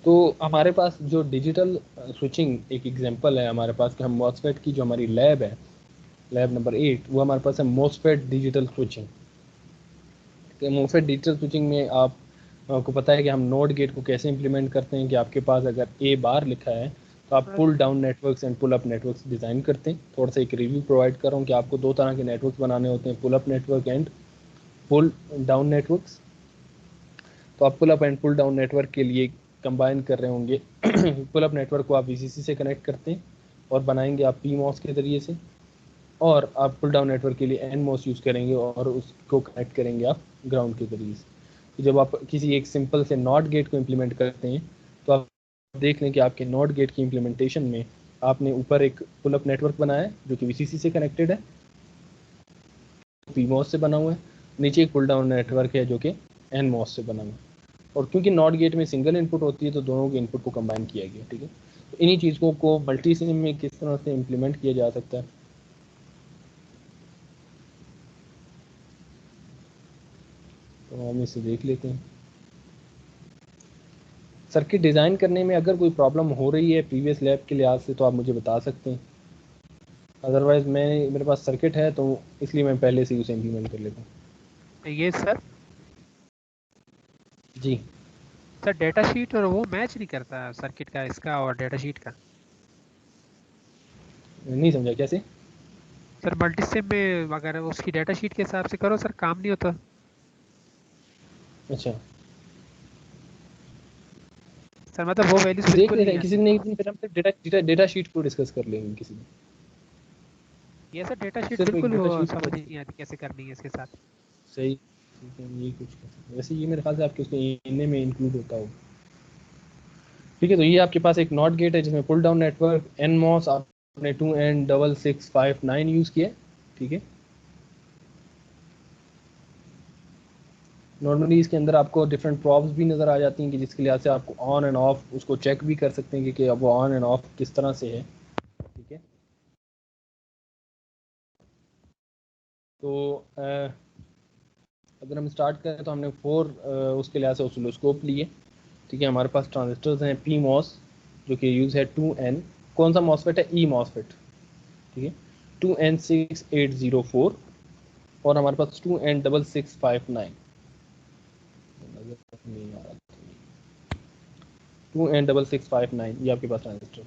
तो हमारे पास जो डिजिटल स्विचिंग एक एग्जांपल है हमारे पास कि हम मॉसफेट की जो हमारी लैब है, लैब नंबर 8, वो हमारे पास है MOSFET digital switching. MOSFET digital switching में आपको पता है कि हम नोड गेट को कैसे इंप्लीमेंट करते हैं कि आपके पास अगर ए बार लिखा है तो आप pull down networks and pull up networks design करते हैं। थोड़ा सा एक रिव्यू प्रोवाइड कर रहा हूँ कि आपको दो तरह के नेटवर्क्स बनाने होते हैं, pull up network and pull down networks. तो आप pull up and pull down network के लिए कंबाइन कर रहे होंगे पुल अप नेटवर्क को आप वीसीसी से कनेक्ट करते हैं और बनाएंगे आप पीमॉस के ज़रिए से, और आप पुल डाउन नेटवर्क के लिए एनमॉस यूज़ करेंगे और उसको कनेक्ट करेंगे आप ग्राउंड के ज़रिए से। तो जब आप किसी एक सिंपल से नॉट गेट को इम्प्लीमेंट करते हैं तो आप देख लें कि आपके नॉट गेट की इम्प्लीमेंटेशन में आपने ऊपर एक पुल अप नेटवर्क बनाया है जो कि वीसीसी से कनेक्टेड है, पीमॉस से बना हुआ है, नीचे एक पुल डाउन नेटवर्क है जो कि एनमॉस से बना हुआ है। और क्योंकि नॉट गेट में सिंगल इनपुट होती है तो दोनों के इनपुट को कंबाइन किया गया। ठीक है, तो इन्हीं चीज़ों को मल्टी सिम में किस तरह से इम्प्लीमेंट किया जा सकता है, तो हम इसे देख लेते हैं। सर्किट डिज़ाइन करने में अगर कोई प्रॉब्लम हो रही है प्रीवियस लैब के लिहाज से तो आप मुझे बता सकते हैं, अदरवाइज मेरे पास सर्किट है तो इसलिए मैं पहले से ही उसे इम्प्लीमेंट कर लेता हूँ। ये सर जी सर डेटा शीट और वो मैच नहीं करता सर्किट का इसका और डेटा शीट का। नहीं समझा कैसे? सर मल्टी सिम में अगर उसकी डेटा शीट के हिसाब से करो सर काम नहीं होता। अच्छा सर मतलब वो वैल्यूज देख बिल्कुल लेते नहीं हैं किसी आती। दिन, एक दिन फिर हम डेटा शीट को डिस्कस कर लेंगे किसी दिन। ये सर डेटा शीट सिर्फ एक बिल्कुल डेटा वो शीट को समझ ही नहीं आती कैसे करनी है इसके साथ। सही, ठीक है, ये कुछ कर सकते हैं। वैसे ये मेरे ख्याल से आपके उसके इनने में इंक्लूड होता हो। ठीक है, तो ये आपके पास एक नॉट गेट है जिसमें पुल डाउन नेटवर्क एनमॉस आपने 2N6659 यूज़ किया। ठीक है, नॉर्मली इसके अंदर आपको डिफरेंट प्रॉब्स भी नज़र आ जाती हैं कि जिसके लिहाज से आपको ऑन एंड ऑफ उसको चेक भी कर सकते हैं कि अब वो ऑन एंड ऑफ किस तरह से है। ठीक है, तो अगर हम स्टार्ट करें तो हमने 4 उसके लिहाज से ऑसिलोस्कोप लिए। ठीक है, हमारे पास ट्रांजिस्टर्स हैं पी मॉस जो कि यूज़ है 2N, कौन सा मॉसफेट है? ई मॉसफेट। ठीक है, 2N6804, और हमारे पास 2N6659 नहीं आ रहा, 2N6659 ये आपके पास ट्रांजिस्टर,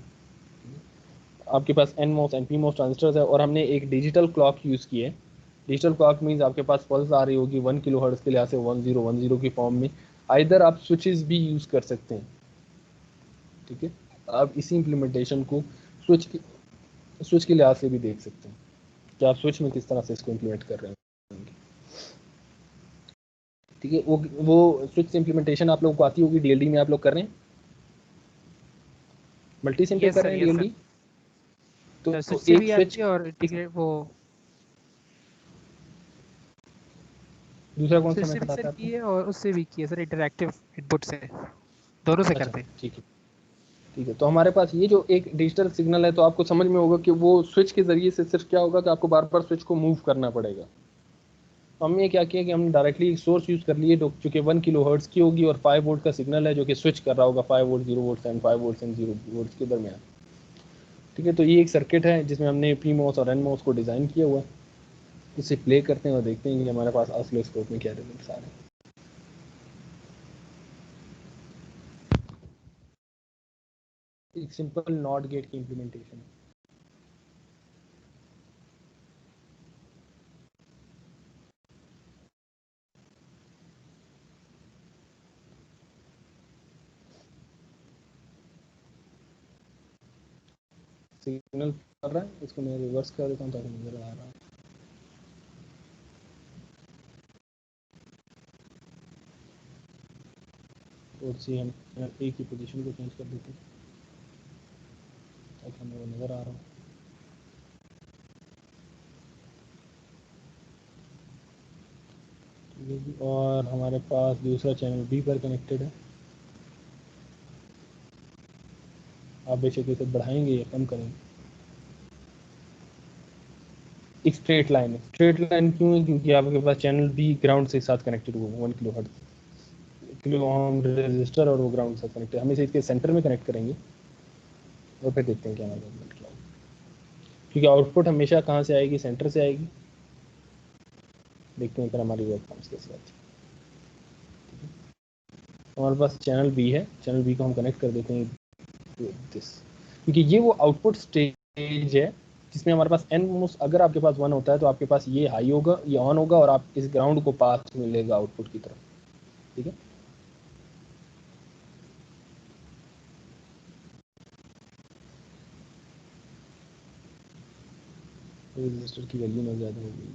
आपके पास N MOS and P MOS transistors है, और हमने एक डिजिटल क्लॉक यूज़ की है। डिजिटल क्लॉक मीन्स आपके पास पल्स आ रही होगी 1 किलो हर्ट्ज़ के लिहाज से 1010 की फॉर्म में। आइदर आप स्विचेस भी यूज़ कर सकते हैं। ठीक है, आप इसी इम्प्लीमेंटेशन को स्विच के लिहाज से भी देख सकते हैं कि आप स्विच में किस तरह से इसको इम्प्लीमेंट कर रहे हैं। ठीक है, वो स्विच इम्प्लीमेंटेशन आप लोगों को आती होगी, डीएलडी में आप लोग कर रहे हैं, मल्टी सिम पे कर रहे हैं यस सर। डीएलडी। तो सर स्विच से एक भी स्विच, आती है और इंटीग्रेट वो दूसरा कौन स्विच सा से भी मेथड सर आता है की आपको? है और उससे भी की है सर इंटरैक्टिव इनपुट से, दोनों से अच्छा करते हैं। ठीक है, ठीक है, तो हमारे पास ये जो एक डिजिटल सिग्नल है तो आपको समझ में होगा कि वो स्विच के ज़रिए से सिर्फ क्या होगा कि आपको बार बार स्विच को मूव करना पड़ेगा। तो हमने क्या किया कि हमने डायरेक्टली एक सोर्स यूज़ कर लिए जो कि 1 किलो हर्ट्ज़ की होगी और 5 वोल्ट का सिग्नल है जो कि स्विच कर रहा होगा 5 volt 0 volt and 5 volt and 0 volt के दरमियान। ठीक है, तो ये एक सर्किट है जिसमें हमने पी मॉस और एन मॉस को डिज़ाइन किया हुआ है। इसे प्ले करते हैं और देखते हैं कि हमारे पास ऑसिलोस्कोप में क्या रिजल्ट्स आ रहे हैं। एक सिंपल नॉट गेट की इम्प्लीमेंटेशन। सिग्नल कर रहा है, इसको मैं रिवर्स कर देता हूँ ताकि नजर आ रहा है। और सी हम ए की पोजीशन को चेंज कर देते हैं ताकि हमें वो नज़र आ रहा हो। ठीक है जी, और हमारे पास दूसरा चैनल बी पर कनेक्टेड है। आप बेशक इसे बढ़ाएंगे या कम करेंगे। एक स्ट्रेट लाइन है, स्ट्रेट लाइन क्यों है? क्योंकि आपके पास चैनल बी ग्राउंड से साथ कनेक्टेड हुआ है 1 kilo hertz. Kilo ohm resistor और वो ग्राउंड से कनेक्ट है। हम इसे इसके सेंटर में कनेक्ट करेंगे और फिर देखते हैं क्या हमारा निकला, क्योंकि आउटपुट हमेशा कहाँ से आएगी, सेंटर से आएगी। देखते हैं फिर हमारी वेब फॉर्म्स कैसे आती है। हमारे पास चैनल बी है, चैनल बी को हम कनेक्ट कर देते हैं दिस, क्योंकि ये वो आउटपुट स्टेज है जिसमें हमारे पास एन मोस्ट, अगर आपके पास 1 होता है तो आपके पास ये हाई होगा, ये ऑन होगा और आप इस ग्राउंड को पास मिलेगा आउटपुट की तरफ, ठीक है। रजिस्टर की वैल्यू ना ज़्यादा होगी।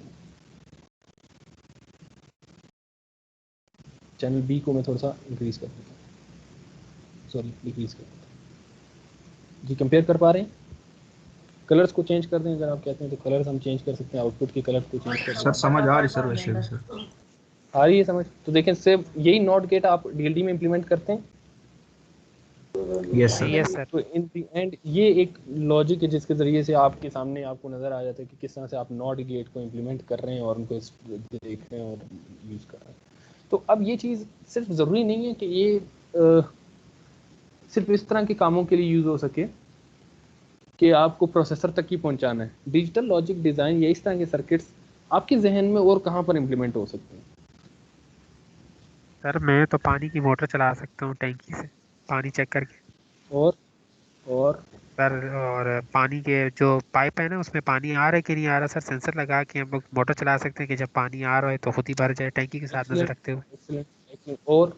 चैनल बी को मैं थोड़ा सा इंक्रीज कर देता हूँ, सॉरी डिक्रीज कर देता हूँ जी। कंपेयर कर पा रहे हैं? कलर्स को चेंज कर दें अगर आप कहते हैं तो कलर्स हम चेंज कर सकते हैं, आउटपुट के कलर को चेंज कर सर समझ आ रही सर, वैसे भी सर आ रही है समझ। तो देखें सिर्फ यही नॉट गेट आप डीएलडी में इंप्लीमेंट करते हैं। Yes sir. Yes sir. तो इन दी एंड ये एक लॉजिक है जिसके ज़रिए से आपके सामने आपको नज़र आ जाता है कि किस तरह से आप नॉट गेट को इंप्लीमेंट कर रहे हैं और उनको देख रहे हैं और यूज़ कर रहे हैं। तो अब ये चीज़ सिर्फ ज़रूरी नहीं है कि ये सिर्फ इस तरह के कामों के लिए यूज़ हो सके कि आपको प्रोसेसर तक ही पहुंचाना है। डिजिटल लॉजिक डिज़ाइन या इस तरह के सर्किट्स आपके जहन में और कहाँ पर इम्प्लीमेंट हो सकते हैं? सर मैं तो पानी की मोटर चला सकता हूँ टैंकी से, पानी चेक करके। और सर और पानी के जो पाइप है ना उसमें पानी आ रहा है कि नहीं आ रहा, सर सेंसर लगा के हम लोग मोटर चला सकते हैं कि जब पानी आ रहा है तो खुद ही भर जाए टैंकी के साथ नजर एक्सीलेंट रखते हुए। Excellent excellent. और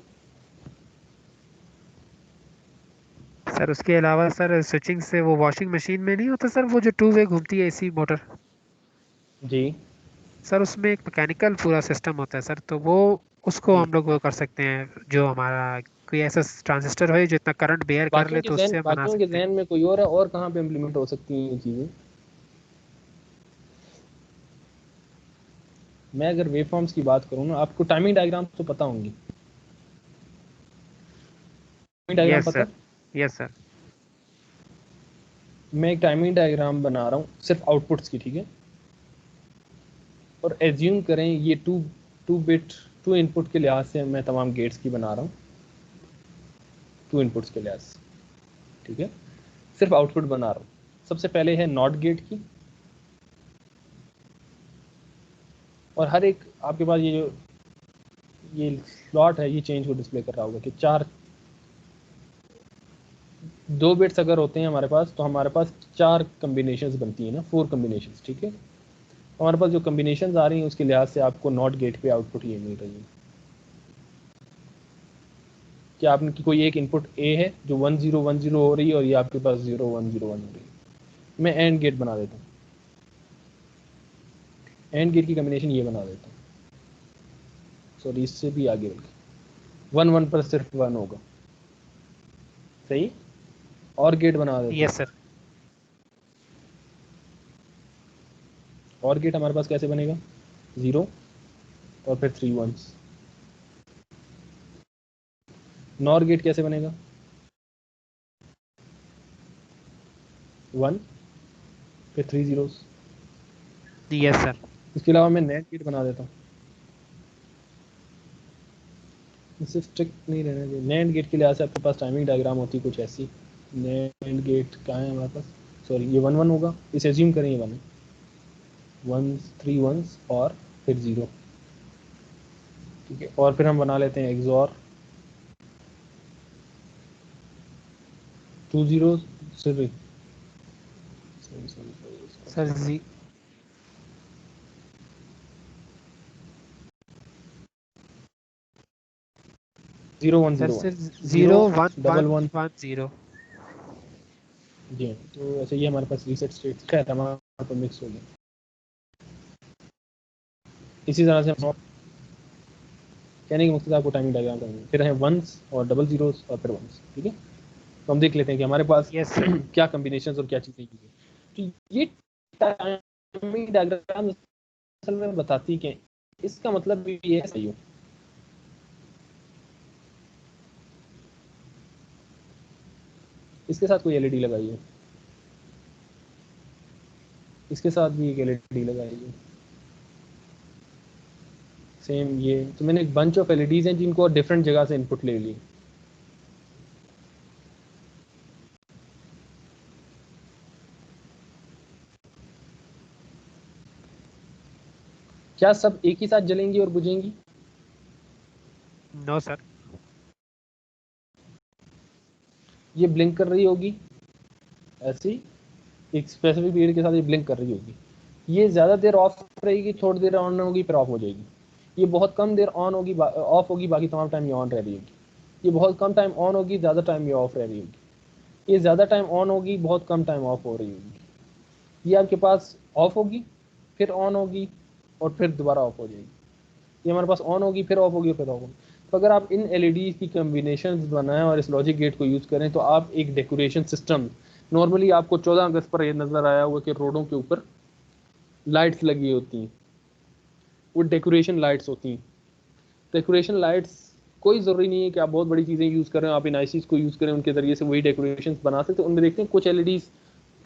सर उसके अलावा सर स्विचिंग से वो वॉशिंग मशीन में नहीं होता सर वो जो 2 वे घूमती है एसी मोटर, जी सर उसमें एक मैकेनिकल पूरा सिस्टम होता है सर, तो वो उसको जी, हम लोग वो कर सकते हैं, जो हमारा कोई ऐसा ट्रांजिस्टर हो जो इतना करंट बेयर कर ले तो उससे हम बना बाकियों के सकते हैं। जहन में कोई और है, और कहाँ पे इम्प्लीमेंट हो सकती हैं ये चीज़ें? मैं अगर वेवफॉर्म्स की बात करूँ ना, आपको टाइमिंग डायग्राम तो पता होंगी, टाइमिंग डायग्राम यस पता सर। है? Yes sir. मैं एक टाइमिंग डायग्राम बना रहा हूँ सिर्फ आउटपुट्स की, ठीक है। और एज्यूम करें ये टू बिट, टू इनपुट के लिहाज से मैं तमाम गेट्स की बना रहा हूँ, टू इनपुट्स के लिहाज से, ठीक है। सिर्फ आउटपुट बना रहा हूँ। सबसे पहले है नॉट गेट की, और हर एक आपके पास ये जो ये स्लॉट है ये चेंज को डिस्प्ले कर रहा होगा कि 2 बिट्स अगर होते हैं हमारे पास तो हमारे पास 4 कम्बिनेशंस बनती हैं ना, 4 कम्बिनेशंस, ठीक है। हमारे पास जो कम्बिनेशंस आ रही हैं उसके लिहाज से आपको नॉट गेट पे आउटपुट ये मिल रही है कि आपने की कोई एक इनपुट ए है जो 1010 हो रही है और ये आपके पास 0101 हो रही है। मैं एंड गेट बना देता हूँ, एंड गेट की कम्बिनेशन ये बना देता हूँ, सॉरी इससे भी आगे बल्कि 1 1 पर सिर्फ 1 होगा, सही। और गेट बना देता हूँ, यस सर। और गेट हमारे पास कैसे बनेगा, 0 और फिर 3 1s। नॉर गेट कैसे बनेगा, 1 फिर 3 zeros। Yes sir. इसके अलावा मैं नैंड गेट बना देता हूँ, इससे स्ट्रिक्ट नहीं रहना चाहिए। नैंड गेट के लिहाज से आपके पास टाइमिंग डायग्राम होती है कुछ ऐसी। नैंड गेट कहाँ है हमारे पास, सॉरी ये 1 1 होगा, इसे एज्यूम करें ये 1 है, 3 1s और फिर 0, ठीक है। और फिर हम बना लेते हैं XOR 2 zeros, sorry sir 0 1 sir 0 sir 1 0 0 1 double 1 1। 1 0। जी हाँ, तो ऐसे ये हमारे पास रीसेट स्टेट है, हमारे पास मिक्स हो गया। इसी तरह से हम कहने की मकसद आपको टाइमिंग डायग्राम करेंगे, फिर है 1s और डबल 0s और फिर 1s, ठीक है। तो हम देख लेते हैं कि हमारे पास यस सर। क्या कम्बिनेशन और क्या चीज़ें यूज है। तो ये टाइमिंग डायग्राम असल में बताती है कि इसका मतलब भी ये है सही हो। इसके साथ कोई एलईडी लगाई है, इसके साथ भी एक एलईडी लगाई है, सेम ये, तो मैंने एक बंच ऑफ एलईडीज हैं जिनको डिफरेंट जगह से इनपुट ले ली। क्या सब एक ही साथ जलेंगी और बुझेंगी? No sir. ये ब्लिंक कर रही होगी ऐसी, एक स्पेसिफिक पीरियड के साथ ये ब्लिंक कर रही होगी। ये ज़्यादा देर ऑफ रहेगी, थोड़ी देर ऑन होगी, फिर ऑफ हो जाएगी। ये बहुत कम देर ऑन होगी, ऑफ होगी, बाकी तमाम टाइम ये ऑन रह रही होगी। ये बहुत कम टाइम ऑन होगी, ज़्यादा टाइम ये ऑफ रह रही होगी। ये ज़्यादा टाइम ऑन होगी, बहुत कम टाइम ऑफ हो रही होगी। ये आपके पास ऑफ होगी, फिर ऑन होगी, और फिर दोबारा ऑफ हो जाएगी। ये हमारे पास ऑन होगी, फिर ऑफ होगी, फिर ऑफ होगी। तो अगर आप इन एलईडी की कम्बिनेशन बनाएं और इस लॉजिक गेट को यूज़ करें तो आप एक डेकोरेशन सिस्टम, नॉर्मली आपको 14 अगस्त पर ये नज़र आया हुआ कि रोडों के ऊपर लाइट्स लगी होती हैं, वो डेकोरेशन लाइट्स होती हैं। डेकोरेशन लाइट्स कोई ज़रूरी नहीं है कि आप बहुत बड़ी चीज़ें यूज़ करें, आप इन आईसीज को यूज़ करें, उनके ज़रिए से वही डेकोरेशन बना सकते हैं। उनमें देखते हैं कुछ एलईडीज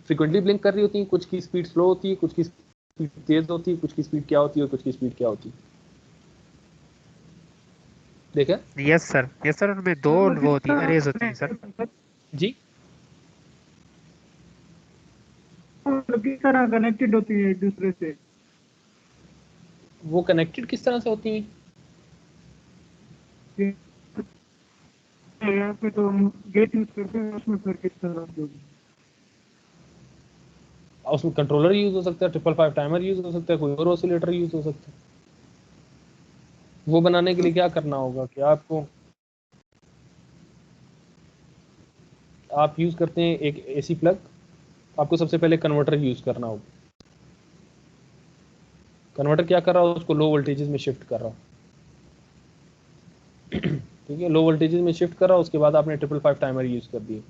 फ्रिक्वेंटली ब्लिंक कर रही होती हैं, कुछ की स्पीड स्लो होती है, कुछ की स्पीड तेज़ होती है, कुछ की स्पीड क्या होती है और कुछ की स्पीड क्या होती है। देखा? यस सर, उनमें दो वो होती है, रेज होती है सर। जी, किस तरह कनेक्टेड होती है एक दूसरे से? वो कनेक्टेड किस तरह से होती हैं? यहाँ पे तो हम गेट यूज करते हैं, उसमें फिर किस तरह होगी? उसमें कंट्रोलर यूज हो सकता है, 555 टाइमर यूज हो सकता है, कोई और ऑसिलेटर यूज हो सकता है। वो बनाने के लिए क्या करना होगा कि आपको, आप यूज करते हैं एक एसी प्लग, आपको सबसे पहले कन्वर्टर यूज करना होगा। कन्वर्टर क्या कर रहा है, उसको लो वोल्टेजेस में शिफ्ट कर रहा है। ठीक है, लो वोल्टेजेस में शिफ्ट कर रहा है। उसके बाद आपने 555 टाइमर यूज कर दिए।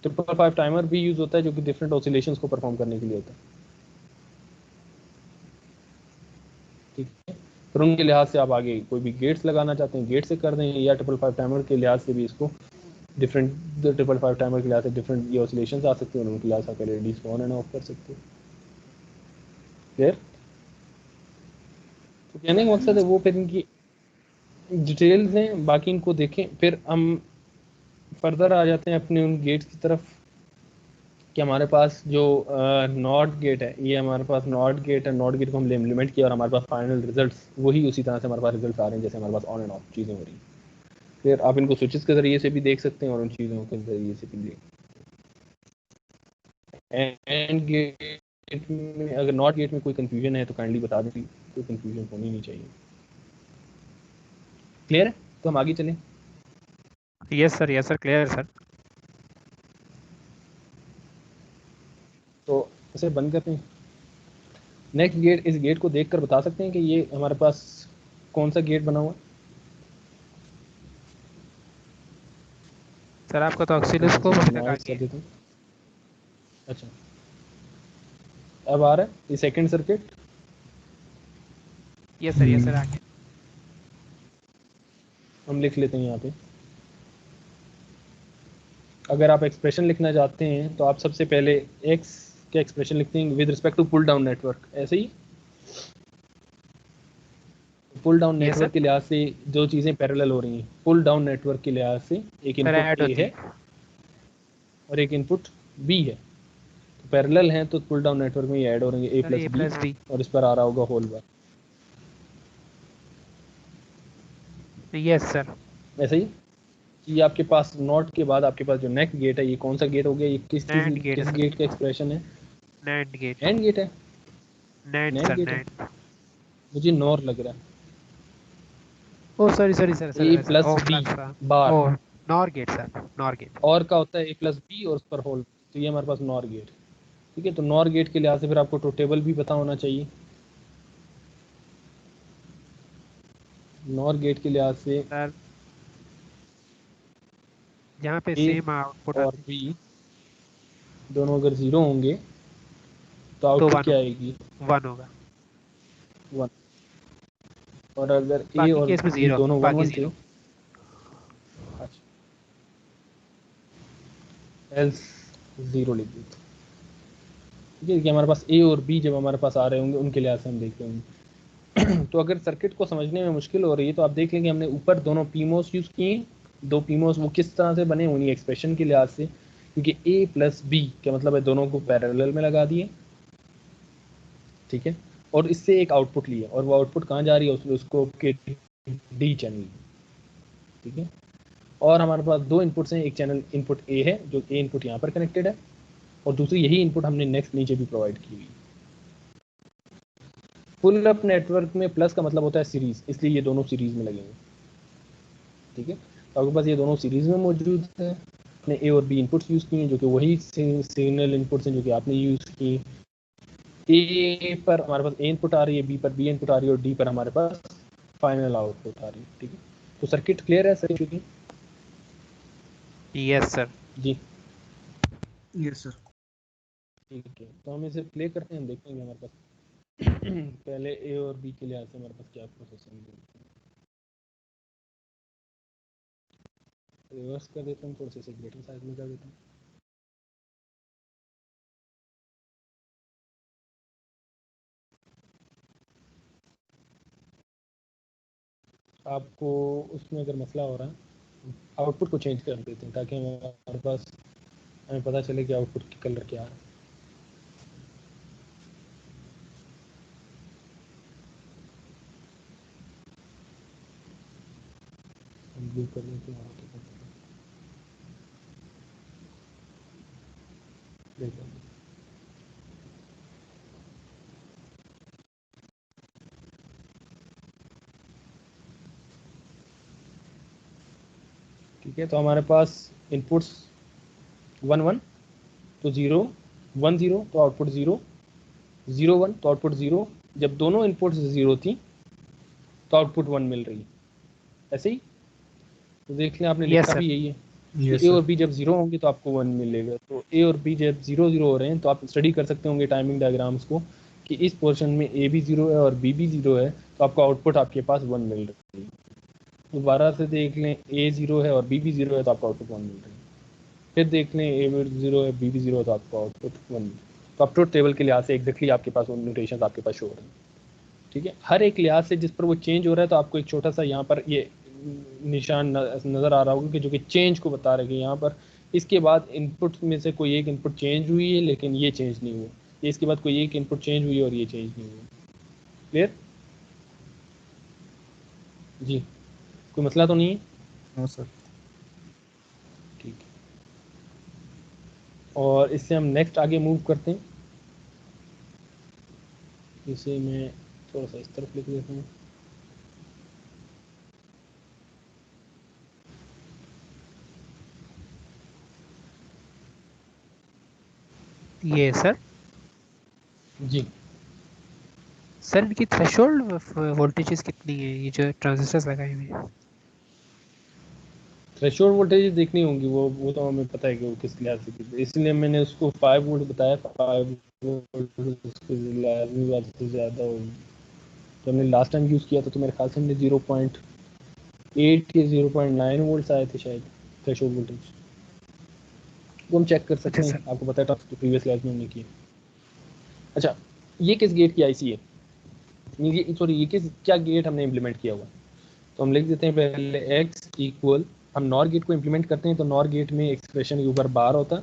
555 टाइमर भी यूज होता है जो कि डिफरेंट ऑसिलेशंस को परफॉर्म करने के लिए होता है। ठीक है, फिर उनके लिहाज से आप आगे कोई भी गेट्स लगाना चाहते हैं गेट से कर दें, या 555 टाइमर के लिहाज से भी इसको डिफरेंट 555 टाइमर के लिहाज से डिफरेंट ये ऑसिलेशंस आ सकते हैं, उनके लिहाज से आप एलईडीज को ऑन एंड ऑफ कर सकते हैं। क्लियर? तो कहने का मकसद है वो फिर इनकी डिटेल्स हैं, बाकी इनको देखें। फिर हम फर्दर आ जाते हैं अपने उन गेट्स की तरफ कि हमारे पास जो नॉट गेट है, ये हमारे पास नॉट गेट है। नॉट गेट को हमने इम्प्लीमेंट किया और हमारे पास फाइनल रिजल्ट्स वही उसी तरह से हमारे पास रिजल्ट्स आ रहे हैं जैसे हमारे पास ऑन एंड ऑफ चीज़ें हो रही हैं। फिर आप इनको स्विचेस के ज़रिए से भी देख सकते हैं और उन चीज़ों के ज़रिए से भी देख। एंड गेट में अगर नॉट गेट में कोई कंफ्यूजन है तो काइंडली बता दें, कोई कंफ्यूजन होनी नहीं चाहिए। क्लियर है? तो हम आगे चलें। Yes sir, clear sir. तो इसे बंद करते हैं। नेक्स्ट गेट, इस गेट को देखकर बता सकते हैं कि ये हमारे पास कौन सा गेट बना हुआ है? सर आपका तो ऑक्सीलोस्कोप अभी तक आ कर गया। देता हूँ। अच्छा, अब आ रहा है ये सेकंड सर्किट। यस सर आ गया। हम लिख लेते हैं यहाँ पे। अगर आप एक्सप्रेशन लिखना चाहते हैं तो आप सबसे पहले एक्स के एक्सप्रेशन लिखते हैं with respect to pull down network, ऐसे ही। Pull down Yes, network sir. के लिहाज से जो चीज़ें पैरेलल हो रही हैं, पुल डाउन नेटवर्क के लिहाज से एक सर ऐड इनपुट ए होती है और एक इनपुट बी है। तो पैरेलल हैं तो पुल डाउन नेटवर्क में ये ऐड हो रहे हैं ए sir A plus plus B, B. और इस पर आ रहा होगा होल बार, यस सर। ऐसे ही। ये आपके पास नॉट के बाद आपके पास जो नेक्स्ट गेट है, ये कौन सा गेट हो गया? ये किस चीज़ नैंड गेट है किस सर। गेट का एक्सप्रेशन है? NAND gate. एंड गेट है। नैंड नैंड सर गेट है, नैंड। मुझे नॉर लग रहा है। Oh sorry sir A sir plus O B plus bar, oh NOR gate sir, NOR gate. और का होता है ए प्लस बी और उस पर होल, तो ये हमारे पास नॉर गेट। ठीक है, तो नॉर गेट के लिहाज से फिर आपको टेबल भी पता होना चाहिए। नॉर गेट के लिहाज से सर जहाँ पे ए सेम आउटपुट और आती है बी दोनों अगर ज़ीरो होंगे तो तो आउटपुट वन क्या आएगी? वन होगा। 1। और अगर ए बाकी और केस में बी जीरो, दोनों 1 बाकी 1 थे, जीरो। अच्छा, एल्स 0 लिख देते। ठीक है कि हमारे पास ए और बी जब हमारे पास आ रहे होंगे उनके लिहाज से हम देखते होंगे। तो अगर सर्किट को समझने में मुश्किल हो रही है तो आप देख लेंगे हमने ऊपर दोनों पीमोस यूज़ किए, दो पीमोस वो किस तरह से बने उन्हीं एक्सप्रेशन के लिहाज से, क्योंकि ए प्लस बी क्या मतलब है दोनों को पैरेलल में लगा दिए, ठीक है, और इससे एक आउटपुट लिया और वो आउटपुट कहाँ जा रही है उसको के डी चैनल, ठीक है। और हमारे पास दो इनपुट्स हैं, एक चैनल इनपुट ए है जो ए इनपुट यहाँ पर कनेक्टेड है और दूसरी यही इनपुट हमने नेक्स्ट नीचे भी प्रोवाइड की हुई। फुल अप नेटवर्क में प्लस का मतलब होता है सीरीज, इसलिए ये दोनों सीरीज में लगेंगे, ठीक है। तो आपके पास ये दोनों सीरीज में मौजूद है, आपने ए और बी इनपुट्स यूज़ किए जो कि वही सिग्नल इनपुट्स हैं जो कि आपने यूज़ किए। ए पर हमारे पास ए इनपुट आ रही है, बी पर बी इनपुट आ रही है और डी पर हमारे पास फाइनल आउटपुट आ रही है, ठीक है। तो सर्किट क्लियर है सर? Yes sir. जी यस सर। ठीक है, तो हम इसे प्ले करते हैं, देखेंगे हमारे पास पहले ए और बी के लिहाज से हमारे पास क्या प्रोसेसिंग है। रिवर्स कर देता हूँ, थोड़ा सा इसे ग्रेटर साइज में कर देता हूँ। आपको उसमें अगर मसला हो रहा है आउटपुट को चेंज कर देते हैं ताकि हमारे पास हमें पता चले कि आउटपुट की कलर क्या है। ब्लू कर देते हैं, देखो ठीक है। तो हमारे पास इनपुट्स 1 1 तो 0 1 0 तो आउटपुट 0 0 1 तो आउटपुट 0। जब दोनों इनपुट्स 0 थी तो आउटपुट 1 मिल रही है, ऐसे ही। तो देख लें आपने लिखा भी यही है कि ए और बी जब 0 होंगे तो आपको 1 मिलेगा। तो ए और बी जब 0 0 हो रहे हैं तो आप स्टडी कर सकते होंगे टाइमिंग डायग्राम्स को कि इस पोर्शन में ए भी 0 है और बी भी 0 है तो आपको आउटपुट आपके पास 1 मिल रही है। दोबारा से देख लें ए 0 है और बी भी 0 है तो आपको आउटपुट 1 मिल रही है। फिर देख लें ए भी 0 है बी भी 0 है तो आपको आउटपुट 1 मिल रही है। तो आप ट्रुथ टेबल के लिहाज से एग्जैक्टली आपके पास वो नोटेशन आपके पास शो हो रहे हैं, ठीक है। हर एक लिहाज से जिस पर वो चेंज हो रहा है तो आपको एक छोटा सा यहाँ पर ये निशान नज़र आ रहा होगा कि जो कि चेंज को बता रहे हैं यहाँ पर इसके बाद इनपुट में से कोई एक इनपुट चेंज हुई है लेकिन ये चेंज नहीं हुआ, इसके बाद कोई एक इनपुट चेंज हुई है और ये चेंज नहीं हुआ। क्लियर? जी कोई मसला तो नहीं है? No sir. ठीक है, और इससे हम नेक्स्ट आगे मूव करते हैं। इसे मैं थोड़ा सा इस तरफ लिख देता हूँ। ये सर जी सर इनकी थ्रेशोल्ड वोल्टेजेस कितनी है ये जो ट्रांजिस्टर्स लगाए हुए हैं? थ्रेशोल्ड वोल्टेज देखनी होंगी, वो तो हमें पता है कि वो किस लिहाज से कितनी, इसलिए मैंने उसको 5 वोल्ट बताया। 5 वोल्ट उसकी लाजमी बात से ज़्यादा होगी। तो हमने लास्ट टाइम यूज़ किया था तो मेरे ख्याल से हमने 0.8 या 0.9 वोल्ट आए थे शायद थ्रेशोल्ड वोल्टेज। वो हम चेक कर सकते अच्छा हैं, आपको पता है टॉक्स प्रीवियस क्लास में हमने किया। अच्छा ये किस गेट की आईसी है, ये सॉरी ये किस क्या गेट हमने इम्प्लीमेंट किया हुआ। तो हम लिख देते हैं पहले x इक्वल, हम नॉर गेट को इम्प्लीमेंट करते हैं तो नॉर गेट में एक्सप्रेशन के ऊपर बार होता है।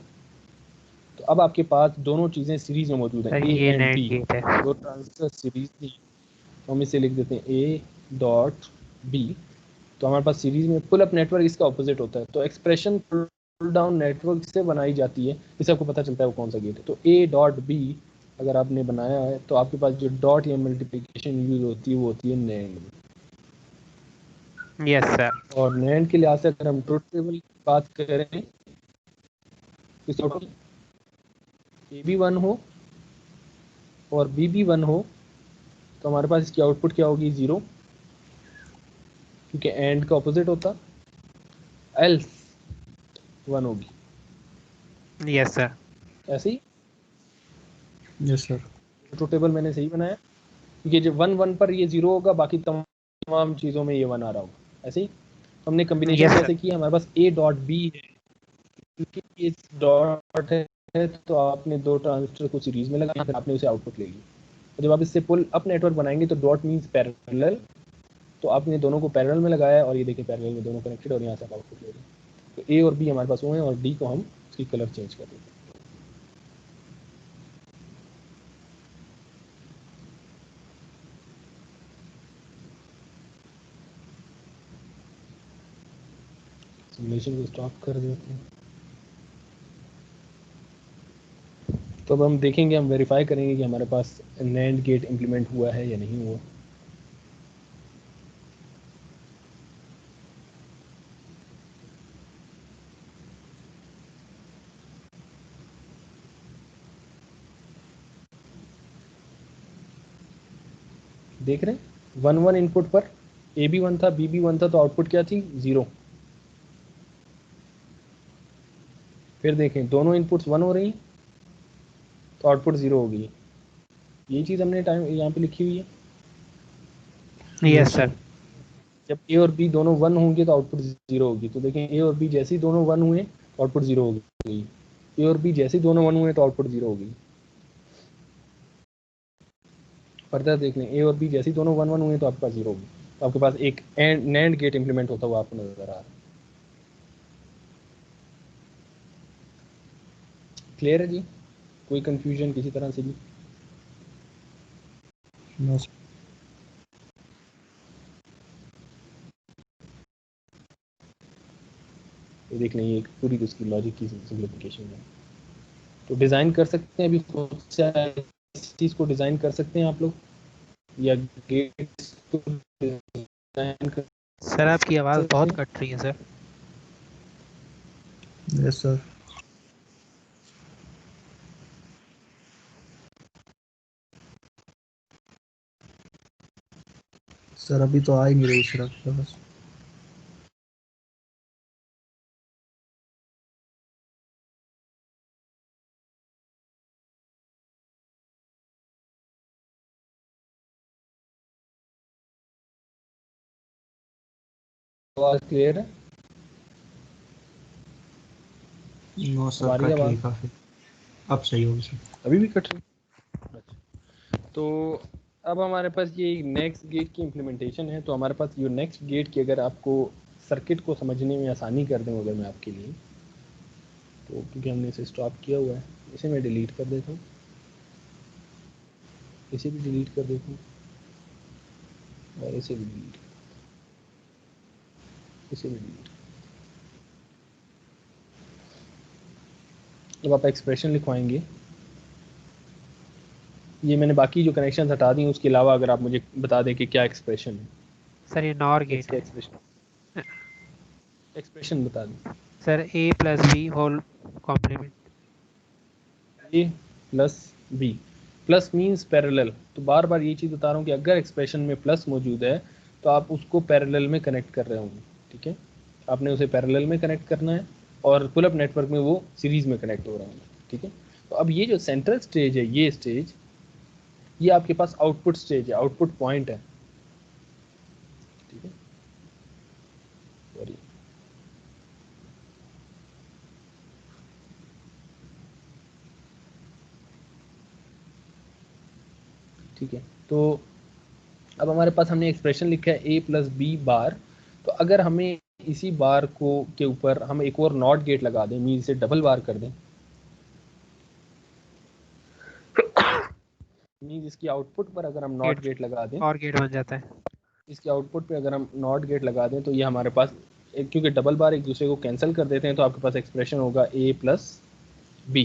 तो अब आपके पास दोनों चीज़ें सीरीज में मौजूद हैं, सर ए ये एंड नैंड बी, गेट है। दो ट्रांजिस्टर सीरीज थी। तो हम इसे लिख देते हैं ए डॉट बी। तो हमारे पास सीरीज में पुल अप नेटवर्क इसका ऑपोजिट होता है। तो एक्सप्रेशन पुल डाउन नेटवर्क से बनाई जाती है, इससे आपको पता चलता है वो कौन सा गेट है। तो ए डॉट बी अगर आपने बनाया है तो आपके पास जो डॉट या मल्टीप्लिकेशन यूज होती है वो होती है नैंड। Yes sir. और नैंड के लिहाज से अगर हम ट्रुथ टेबल की बात करें तो ए भी 1 हो और बी भी 1 हो तो हमारे पास इसकी आउटपुट क्या होगी 0, क्योंकि एंड का ऑपोजिट होता, एल्स 1 होगी। Yes sir. ऐसे ही यस सर। ट्रुथ टेबल मैंने सही बनाया क्योंकि जब 1 1 पर ये 0 होगा बाकी तमाम चीज़ों में ये 1 आ रहा होगा। ऐसे ही तो हमने कम्बिनेशन Yes, कैसे किया, हमारे पास ए डॉट बी है क्योंकि इस डॉट है तो आपने दो ट्रांजिस्टर को सीरीज में लगाया फिर आपने उसे आउटपुट ले लिया। और जब आप इससे पुल अप नेटवर्क बनाएंगे तो डॉट मीन्स पैरेलल, तो आपने दोनों को पैरेलल में लगाया और ये देखिए पैरेलल में दोनों कनेक्टेड और यहाँ से आप आउटपुट ले रहे हैं। तो ए और बी हमारे पास वो हैं और डी को हम उसकी कलर चेंज कर देते हैं। सिमुलेशन को स्टॉप कर देते हैं। तो अब हम देखेंगे, हम वेरीफाई करेंगे कि हमारे पास नैंड गेट इम्प्लीमेंट हुआ है या नहीं हुआ। देख रहे हैं 1 1 इनपुट पर ए बी 1 था, बी बी 1 था, तो आउटपुट क्या थी 0। फिर देखें दोनों इनपुट्स 1 हो रही हैं तो आउटपुट 0 होगी। ये चीज़ हमने टाइम यहाँ पे लिखी हुई है। Yes sir. जब ए और बी दोनों 1 होंगे तो आउटपुट 0 होगी। तो देखें ए और बी जैसे ही दोनों 1 हुए तो आउटपुट 0 होगी। ए और बी जैसे ही दोनों 1 हुए तो आउटपुट 0 होगी। फर्दर देख लें, ए और बी जैसे ही दोनों 1 1 हुए तो आपके पास 0 होगी। तो आपके पास एक नैंड गेट इंप्लीमेंट होता हुआ आपको नजर आ रहा है। क्लियर है जी? कोई कंफ्यूजन किसी तरह से भी? No sir. तो देख लें ये एक पूरी उसकी लॉजिक की सिंप्लीफिकेशन है। तो डिज़ाइन कर सकते हैं अभी खुद से इस चीज़ को डिज़ाइन कर सकते हैं आप लोग, या गेट्स को डिज़ाइन कर सर आपकी आवाज़ सकते बहुत हैं? कट रही है सर। Yes sir. सर अभी तो आ ही नहीं रही सर आपके पास। आवाज़ क्लियर है? नो सर, हमारी कट रही आवाज़ काफ़ी। अब सही होगी सर। अभी भी कट रही? अच्छा, तो अब हमारे पास ये नेक्स्ट गेट की इम्प्लीमेंटेशन है। तो हमारे पास ये नेक्स्ट गेट की अगर आपको सर्किट को समझने में आसानी कर दूँ अगर मैं आपके लिए, तो क्योंकि हमने इसे स्टॉप किया हुआ है, इसे मैं डिलीट कर देता हूँ, इसे भी डिलीट कर देता हूँ और इसे भी डिलीट, इसे भी डिलीट। जब आप एक्सप्रेशन लिखवाएंगे, ये मैंने बाकी जो कनेक्शन हटा दी उसके अलावा अगर आप मुझे बता दें कि क्या एक्सप्रेशन है। सर ये नॉर गेट इसका है एक्सप्रेशन बता दें। Sir. A plus B whole complement. A plus B, plus means parallel. तो बार बार ये चीज़ बता रहा हूँ कि अगर एक्सप्रेशन में प्लस मौजूद है तो आप उसको पैरेलल में कनेक्ट कर रहे होंगे। ठीक है, आपने उसे पैरेलल में कनेक्ट करना है और पुल अप नेटवर्क में वो सीरीज में कनेक्ट हो रहा है। ठीक है, तो अब ये जो सेंट्रल स्टेज है, ये स्टेज, ये आपके पास आउटपुट स्टेज है, आउटपुट पॉइंट है। ठीक है, सॉरी, ठीक है। तो अब हमारे पास हमने एक्सप्रेशन लिखा है ए प्लस बी बार। तो अगर हमें इसी बार को के ऊपर हम एक और नॉट गेट लगा दें, मीन से डबल बार कर दें, मीन इसकी आउटपुट पर अगर हम नॉट गेट लगा दें, और गेट बन जाता है। इसके आउटपुट पे अगर हम नॉट गेट लगा दें तो ये हमारे पास क्योंकि डबल बार एक दूसरे को कैंसिल कर देते हैं, तो आपके पास एक्सप्रेशन होगा ए प्लस बी।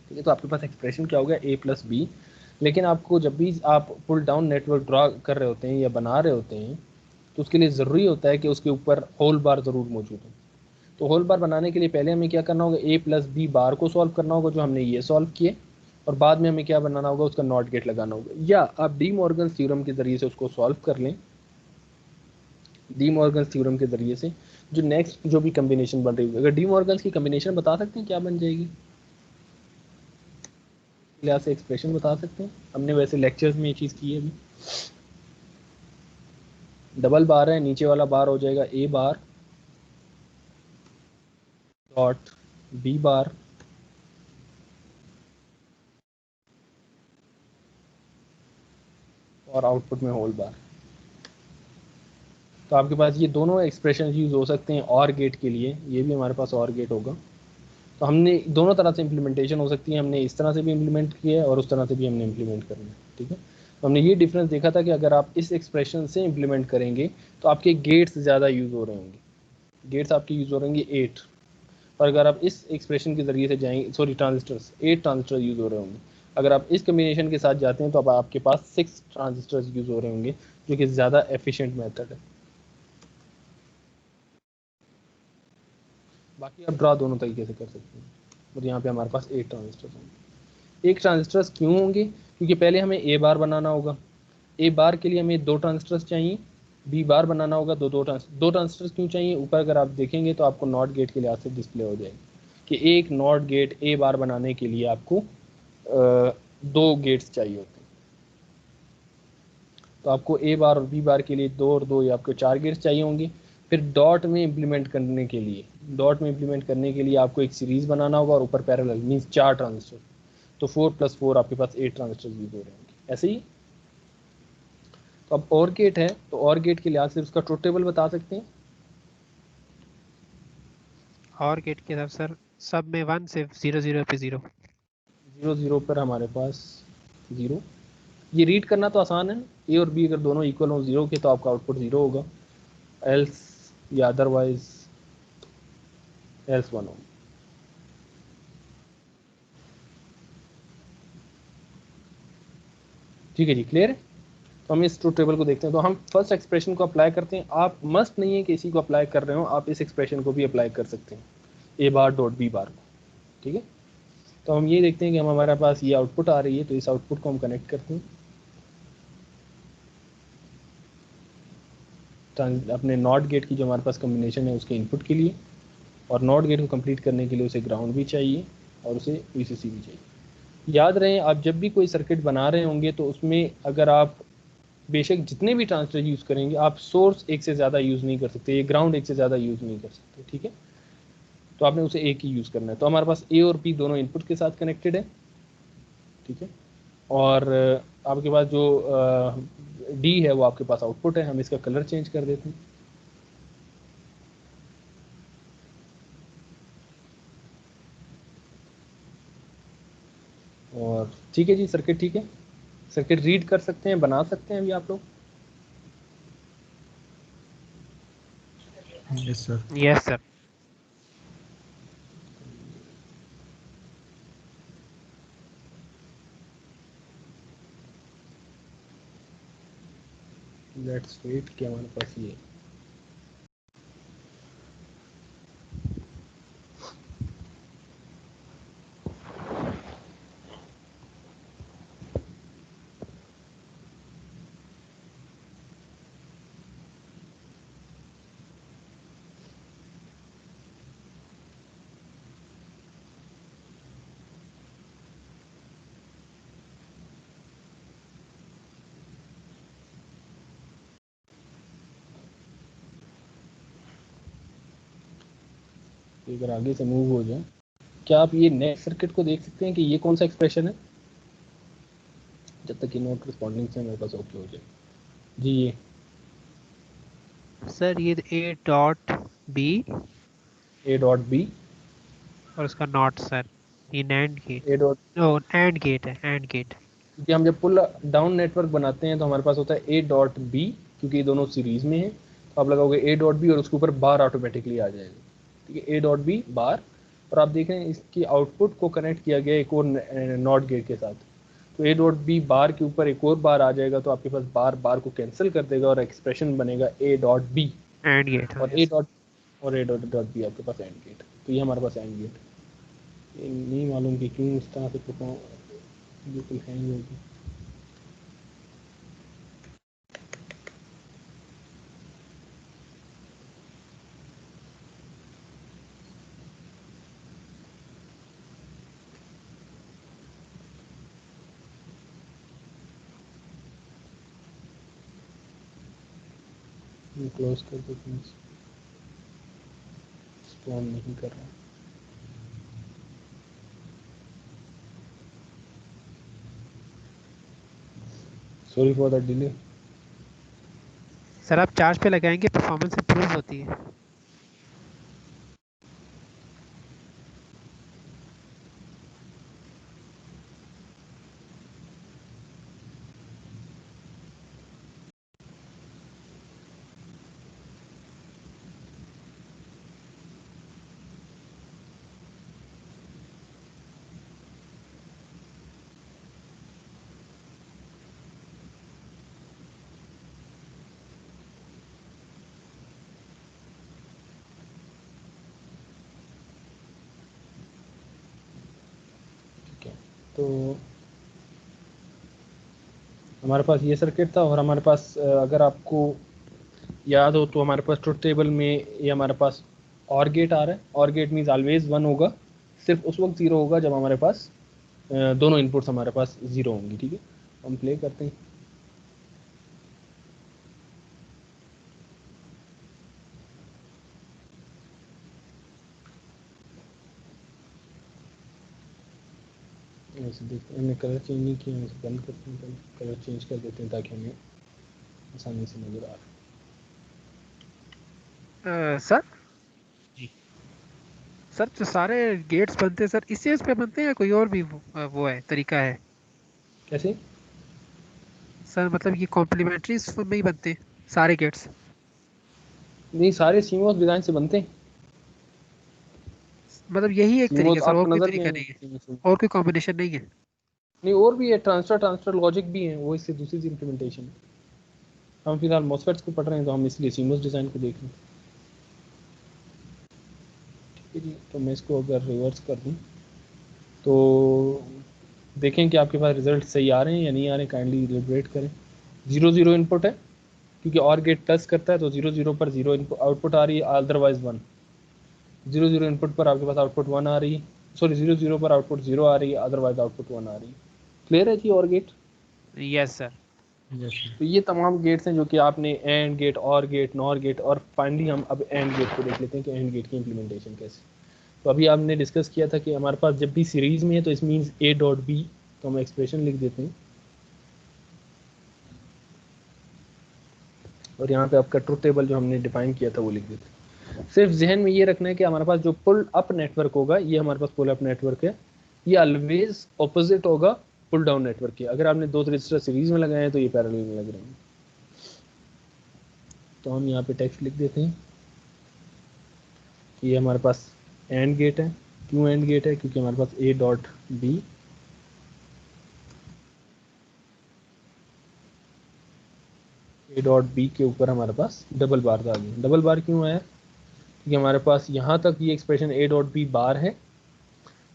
ठीक है, तो आपके पास एक्सप्रेशन क्या होगा, ए प्लस बी। लेकिन आपको जब भी आप पुल डाउन नेटवर्क ड्रा कर रहे होते हैं या बना रहे होते हैं तो उसके लिए ज़रूरी होता है कि उसके ऊपर होल बार ज़रूर मौजूद हो। तो होल बार बनाने के लिए पहले हमें क्या करना होगा, ए प्लस बी बार को सॉल्व करना होगा जो हमने ये सॉल्व किए, और बाद में हमें क्या बनाना होगा, उसका नॉट गेट लगाना होगा। या आप डी मॉर्गन थ्योरम के ज़रिए से उसको सॉल्व कर लें, डी मॉर्गन थ्योरम के ज़रिए से जो नेक्स्ट जो भी कम्बिनेशन बन रही है, अगर डी मॉर्गन की कम्बिनेशन बता सकते हैं क्या बन जाएगी, लिहाज से एक्सप्रेशन बता सकते हैं। हमने वैसे लेक्चर्स में ये चीज़ की है अभी। डबल बार है, नीचे वाला बार हो जाएगा ए बार डॉट बी बार और आउटपुट में होल बार। तो आपके पास ये दोनों एक्सप्रेशन यूज़ हो सकते हैं और गेट के लिए, ये भी हमारे पास और गेट होगा। तो हमने दोनों तरह से इम्प्लीमेंटेशन हो सकती है, हमने इस तरह से भी इम्प्लीमेंट किया है और उस तरह से भी हमने इम्प्लीमेंट करना है, ठीक है। तो हमने ये डिफरेंस देखा था कि अगर आप इस एक्सप्रेशन से इम्प्लीमेंट करेंगे तो आपके गेट्स ज़्यादा यूज़ हो रहे होंगे, गेट्स आपके यूज़ हो रहे होंगे 8, और अगर आप इस एक्सप्रेशन के ज़रिए से जाएंगे, सॉरी ट्रांजिस्टर्स 8 ट्रांजिस्टर यूज़ हो रहे होंगे, अगर आप इस कम्बिनेशन के साथ जाते हैं तो अब आपके पास 6 ट्रांजिस्टर्स यूज़ हो रहे होंगे, जो कि ज़्यादा एफिशिएंट मेथड है। बाकी आप ड्रा दोनों तरीके से कर सकते हैं, और यहाँ पे हमारे पास 8 ट्रांजिस्टर्स होंगे। 1 ट्रांजिस्टर्स क्यों होंगे? क्योंकि पहले हमें ए बार बनाना होगा, ए बार के लिए हमें 2 ट्रांजिस्टर्स चाहिए, बी बार बनाना होगा, दो ट्रांजिस्टर्स क्यों चाहिए? ऊपर अगर आप देखेंगे तो आपको नॉट गेट के लिहाज से डिस्प्ले हो जाएगी कि एक नॉट गेट ए बार बनाने के लिए आपको 2 गेट्स चाहिए होते हैं। तो आपको ए बार और बी बार के लिए 2 और 2 या आपको 4 गेट्स चाहिए होंगे। फिर डॉट में इम्प्लीमेंट करने के लिए आपको एक सीरीज़ बनाना होगा और ऊपर पैरेलल मीन्स 4 ट्रांजिस्टर, तो 4 + 4 आपके पास 8 ट्रांजिस्टर यूज हो रहे होंगे ऐसे ही। तो अब और गेट है, तो और गेट के लिहाज से उसका ट्रुथ टेबल बता सकते हैं। और गेट के साथ सर सब में 1 से 0 0 पे 0। 0 0 पर हमारे पास 0। ये रीड करना तो आसान है, ए और बी अगर दोनों इक्वल हो 0 के तो आपका आउटपुट 0 होगा, एल्स या अदरवाइज एल्स 1 होगा। ठीक है जी, क्लियर है। तो हम इस ट्रुथ टेबल को देखते हैं। तो हम फर्स्ट एक्सप्रेशन को अप्लाई करते हैं। आप मस्ट नहीं है कि इसी को अप्लाई कर रहे हो, आप इस एक्सप्रेशन को भी अप्लाई कर सकते हैं, ए बार डॉट बी बार को, ठीक है। तो हम ये देखते हैं कि हम हमारे पास ये आउटपुट आ रही है, तो इस आउटपुट को हम कनेक्ट करते हैं अपने नॉट गेट की जो हमारे पास कम्बिनेशन है उसके इनपुट के लिए, और नॉट गेट को कंप्लीट करने के लिए उसे ग्राउंड भी चाहिए और उसे वीसीसी भी चाहिए। याद रहे, आप जब भी कोई सर्किट बना रहे होंगे तो उसमें अगर आप बेशक जितने भी ट्रांजिस्टर यूज़ करेंगे, आप सोर्स एक से ज़्यादा यूज़ नहीं कर सकते, ये ग्राउंड एक से ज़्यादा यूज़ नहीं कर सकते, ठीक है। तो आपने उसे एक ही यूज़ करना है। तो हमारे पास ए और बी दोनों इनपुट के साथ कनेक्टेड है, ठीक है, और आपके पास जो डी है वो आपके पास आउटपुट है। हम इसका कलर चेंज कर देते हैं, और ठीक है जी, सर्किट ठीक है, सर्किट रीड कर सकते हैं, बना सकते हैं अभी आप लोग। Yes sir. Yes sir. Let's wait कि हमारे पास ये अगर आगे से मूव हो जाए, क्या आप ये नेक्स्ट सर्किट को देख सकते हैं कि ये कौन सा एक्सप्रेशन है? जब तक कि नॉट रिस्पॉन्डिंग से मेरे पास ओके हो जाए जी। ये सर ये A dot B A dot B, और उसका नॉट सर, ये NAND gate, A dot, no AND gate है, एंड गेट। क्योंकि हम जब पुल डाउन नेटवर्क बनाते हैं तो हमारे पास होता है ए डॉट बी, क्योंकि ये दोनों सीरीज में है, तो आप लगाओगे ए डॉट बी और उसके ऊपर बार ऑटोमेटिकली आ जाएगा, ठीक है, ए डॉट बी बार। और आप देख रहे हैं इसकी आउटपुट को कनेक्ट किया गया एक और नॉट गेट के साथ, तो ए डॉट बी बार के ऊपर एक और बार आ जाएगा, तो आपके पास बार बार को कैंसिल कर देगा और एक्सप्रेशन बनेगा A dot B AND gate, हाँ और ए यस। डॉट, और ए डॉट डॉट बी आपके पास एंड गेट। तो ये हमारे पास एंड गेट। ये नहीं मालूम कि क्यों इस तरह से बिल्कुल हैंग होगी। क्लोज कर दो प्लीज, स्पॉन नहीं कर रहा। Sorry for the delay. Sir आप चार्ज पे लगाएंगे परफॉर्मेंस इंप्रूव होती है। ठीक है, तो हमारे पास ये सर्किट था और हमारे पास अगर आपको याद हो तो हमारे पास ट्रुथ टेबल में ये हमारे पास और गेट आ रहा है। और गेट मीन्स ऑलवेज 1 होगा, सिर्फ उस वक्त 0 होगा जब हमारे पास दोनों इनपुट्स हमारे पास 0 होंगी। ठीक है, हम प्ले करते हैं। ऐसे देखते हैं, हमने कलर चेंज नहीं किया, हम इसे बंद करते हैं, कलर चेंज कर देते हैं ताकि हमें आसानी से नजर आ रहा सर जी। सर जो सारे गेट्स बनते हैं सर इस चीज पे बनते हैं या कोई और भी वो है तरीका है? कैसे? सर मतलब ये कॉम्प्लीमेंट्री में ही बनते हैं सारे गेट्स? नहीं, सारे सीमोस डिजाइन से बनते हैं। मतलब यही एक तरीका सीमोस है सर, और आपको कोई नजर भी तरीका आएंगे नहीं है? CMOS। और कोई कॉम्बिनेशन नहीं है? नहीं, और भी है, ट्रांसफर लॉजिक भी है, वो इससे दूसरी सी इम्प्लीमेंटेशन। हम फिलहाल मॉसफेट्स को पढ़ रहे हैं तो हम इसलिए सीमोस डिजाइन को देख रहे हैं। ठीक है जी, तो मैं इसको अगर रिवर्स कर दूं तो देखें कि आपके पास रिजल्ट सही आ रहे हैं या नहीं आ रहे हैं। काइंडली डिलिब्रेट करें। 0 0 इनपुट है क्योंकि और गेट प्लस करता है, तो 0 0 पर 0 आउटपुट आ रही है, अदरवाइज 1। 0 0 इनपुट पर आपके पास आउटपुट 1 आ रही है, सॉरी 0 0 पर आउटपुट 0 आ रही है, अदरवाइज आउटपुट 1 आ रही है। क्लियर है जी? और गेट, यस सर। तो ये तमाम गेट्स हैं जो कि आपने एंड गेट, और गेट, नॉर गेट, और फाइनली हम अब एंड गेट को देख लेते हैं कि एंड गेट की इम्प्लीमेंटेशन कैसे। तो अभी आपने डिस्कस किया था कि हमारे पास जब भी सीरीज में है तो इस मीन्स ए डॉट बी, तो हम एक्सप्रेशन लिख देते हैं और यहाँ पे आपका ट्रुथ टेबल जो हमने डिफाइन किया था वो लिख देते हैं। सिर्फ जहन में ये रखना है कि हमारे पास जो पुल अप नेटवर्क होगा, ये हमारे पास पुल अप नेटवर्क है, ये ऑलवेज ऑपोजिट होगा पुल डाउन नेटवर्क के। अगर आपने 2 रजिस्टर सीरीज में लगाए हैं तो ये पैरेलल में लग रहे हैं। तो हम यहाँ पे टेक्स्ट लिख देते हैं कि ये हमारे पास एंड गेट है। क्यों एंड गेट है? क्योंकि हमारे पास A dot B, A dot B के ऊपर हमारे पास डबल बार आ गई। डबल बार क्यों आया? क्योंकि हमारे पास यहाँ तक ये expression A dot B bar है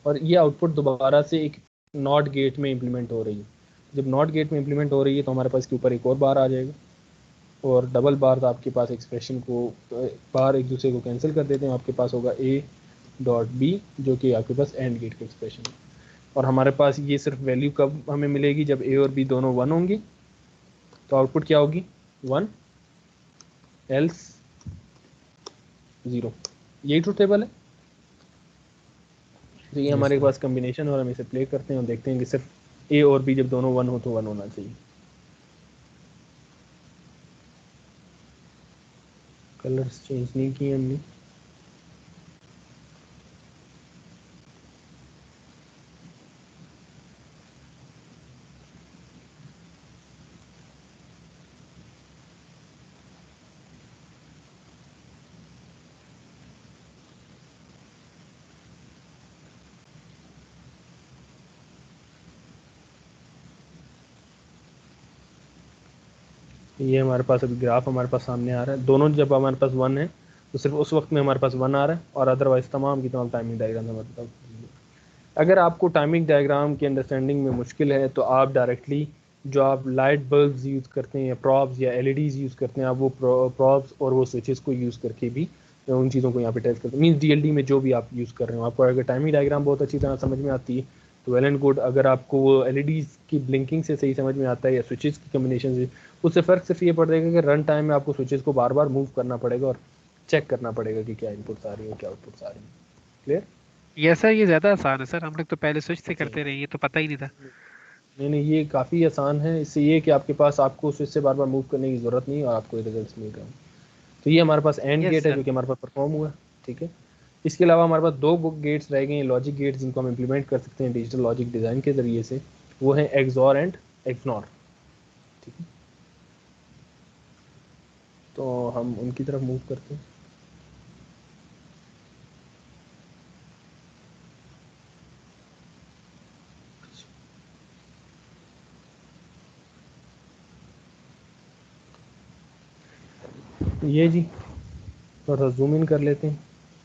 और ये आउटपुट दोबारा से एक नॉट गेट में इम्प्लीमेंट हो रही है। जब नॉट गेट में इम्प्लीमेंट हो रही है तो हमारे पास इसके ऊपर एक और बार आ जाएगा, और डबल बार तो आपके पास एक्सप्रेशन को बार एक दूसरे को कैंसिल कर देते हैं। आपके पास होगा ए डॉट बी जो कि आपके पास एंड गेट का एक्सप्रेशन है। और हमारे पास ये सिर्फ वैल्यू कब हमें मिलेगी? जब ए और बी दोनों 1 होंगी, तो आउटपुट क्या होगी? 1 एल्स 0। यही ट्रूथ टेबल है। तो ये हमारे पास कॉम्बिनेशन, और हम इसे प्ले करते हैं और देखते हैं कि सिर्फ ए और बी जब दोनों 1 हो तो 1 होना चाहिए। कलर्स चेंज नहीं किए हमने। ये हमारे पास अभी ग्राफ हमारे पास सामने आ रहा है। दोनों जब हमारे पास 1 है तो सिर्फ उस वक्त में हमारे पास 1 आ रहा है, और अदरवाइज तमाम की तमाम टाइमिंग डायग्राम हमारे पास। अगर आपको टाइमिंग डायग्राम की अंडरस्टैंडिंग में मुश्किल है तो आप डायरेक्टली जो आप लाइट बल्ब्स यूज़ करते हैं या प्रॉप्स या एलईडीज यूज़ करते हैं, आप वो प्रॉप्स और वो स्विचेस को यूज़ करके भी उन चीज़ों को यहाँ पे टेस्ट करते हैं। मीन्स डीएलडी में जो भी आप यूज़ कर रहे हो, आपको अगर टाइमिंग डायग्राम बहुत अच्छी तरह समझ में आती है तो वेल एंड गुड। अगर आपको वो एलईडीज की ब्लिंकिंग से सही समझ में आता है या स्विचेस की कम्बिनेशन से, उससे फ़र्क सिर्फ ये पड़ेगा कि रन टाइम में आपको स्विचेस को बार बार मूव करना पड़ेगा और चेक करना पड़ेगा कि क्या इनपुट्स आ रही है, क्या आउटपुट्स आ रही है। क्लियर? यस सर, ये ज़्यादा आसान है सर, हम लोग तो पहले स्विच से करते रहे, ये तो पता ही नहीं था। नहीं, ये काफ़ी आसान है। इससे ये कि आपके पास आपको स्विच से बार बार मूव करने की ज़रूरत नहीं और आपको रिजल्ट मिल रहे हैं। तो ये हमारे पास एंड यस गेट है सर। जो कि हमारे पास परफॉर्म हुआ। ठीक है, इसके अलावा हमारे पास दो गेट्स रह गए हैं, लॉजिक गेट्स, जिनको हम इम्प्लीमेंट कर सकते हैं डिजिटल लॉजिक डिज़ाइन के ज़रिए से। वो हैं एक्सॉर एंड एक्सनॉर। ठीक है, तो हम उनकी तरफ मूव करते हैं। ये जी थोड़ा सा जूम इन कर लेते हैं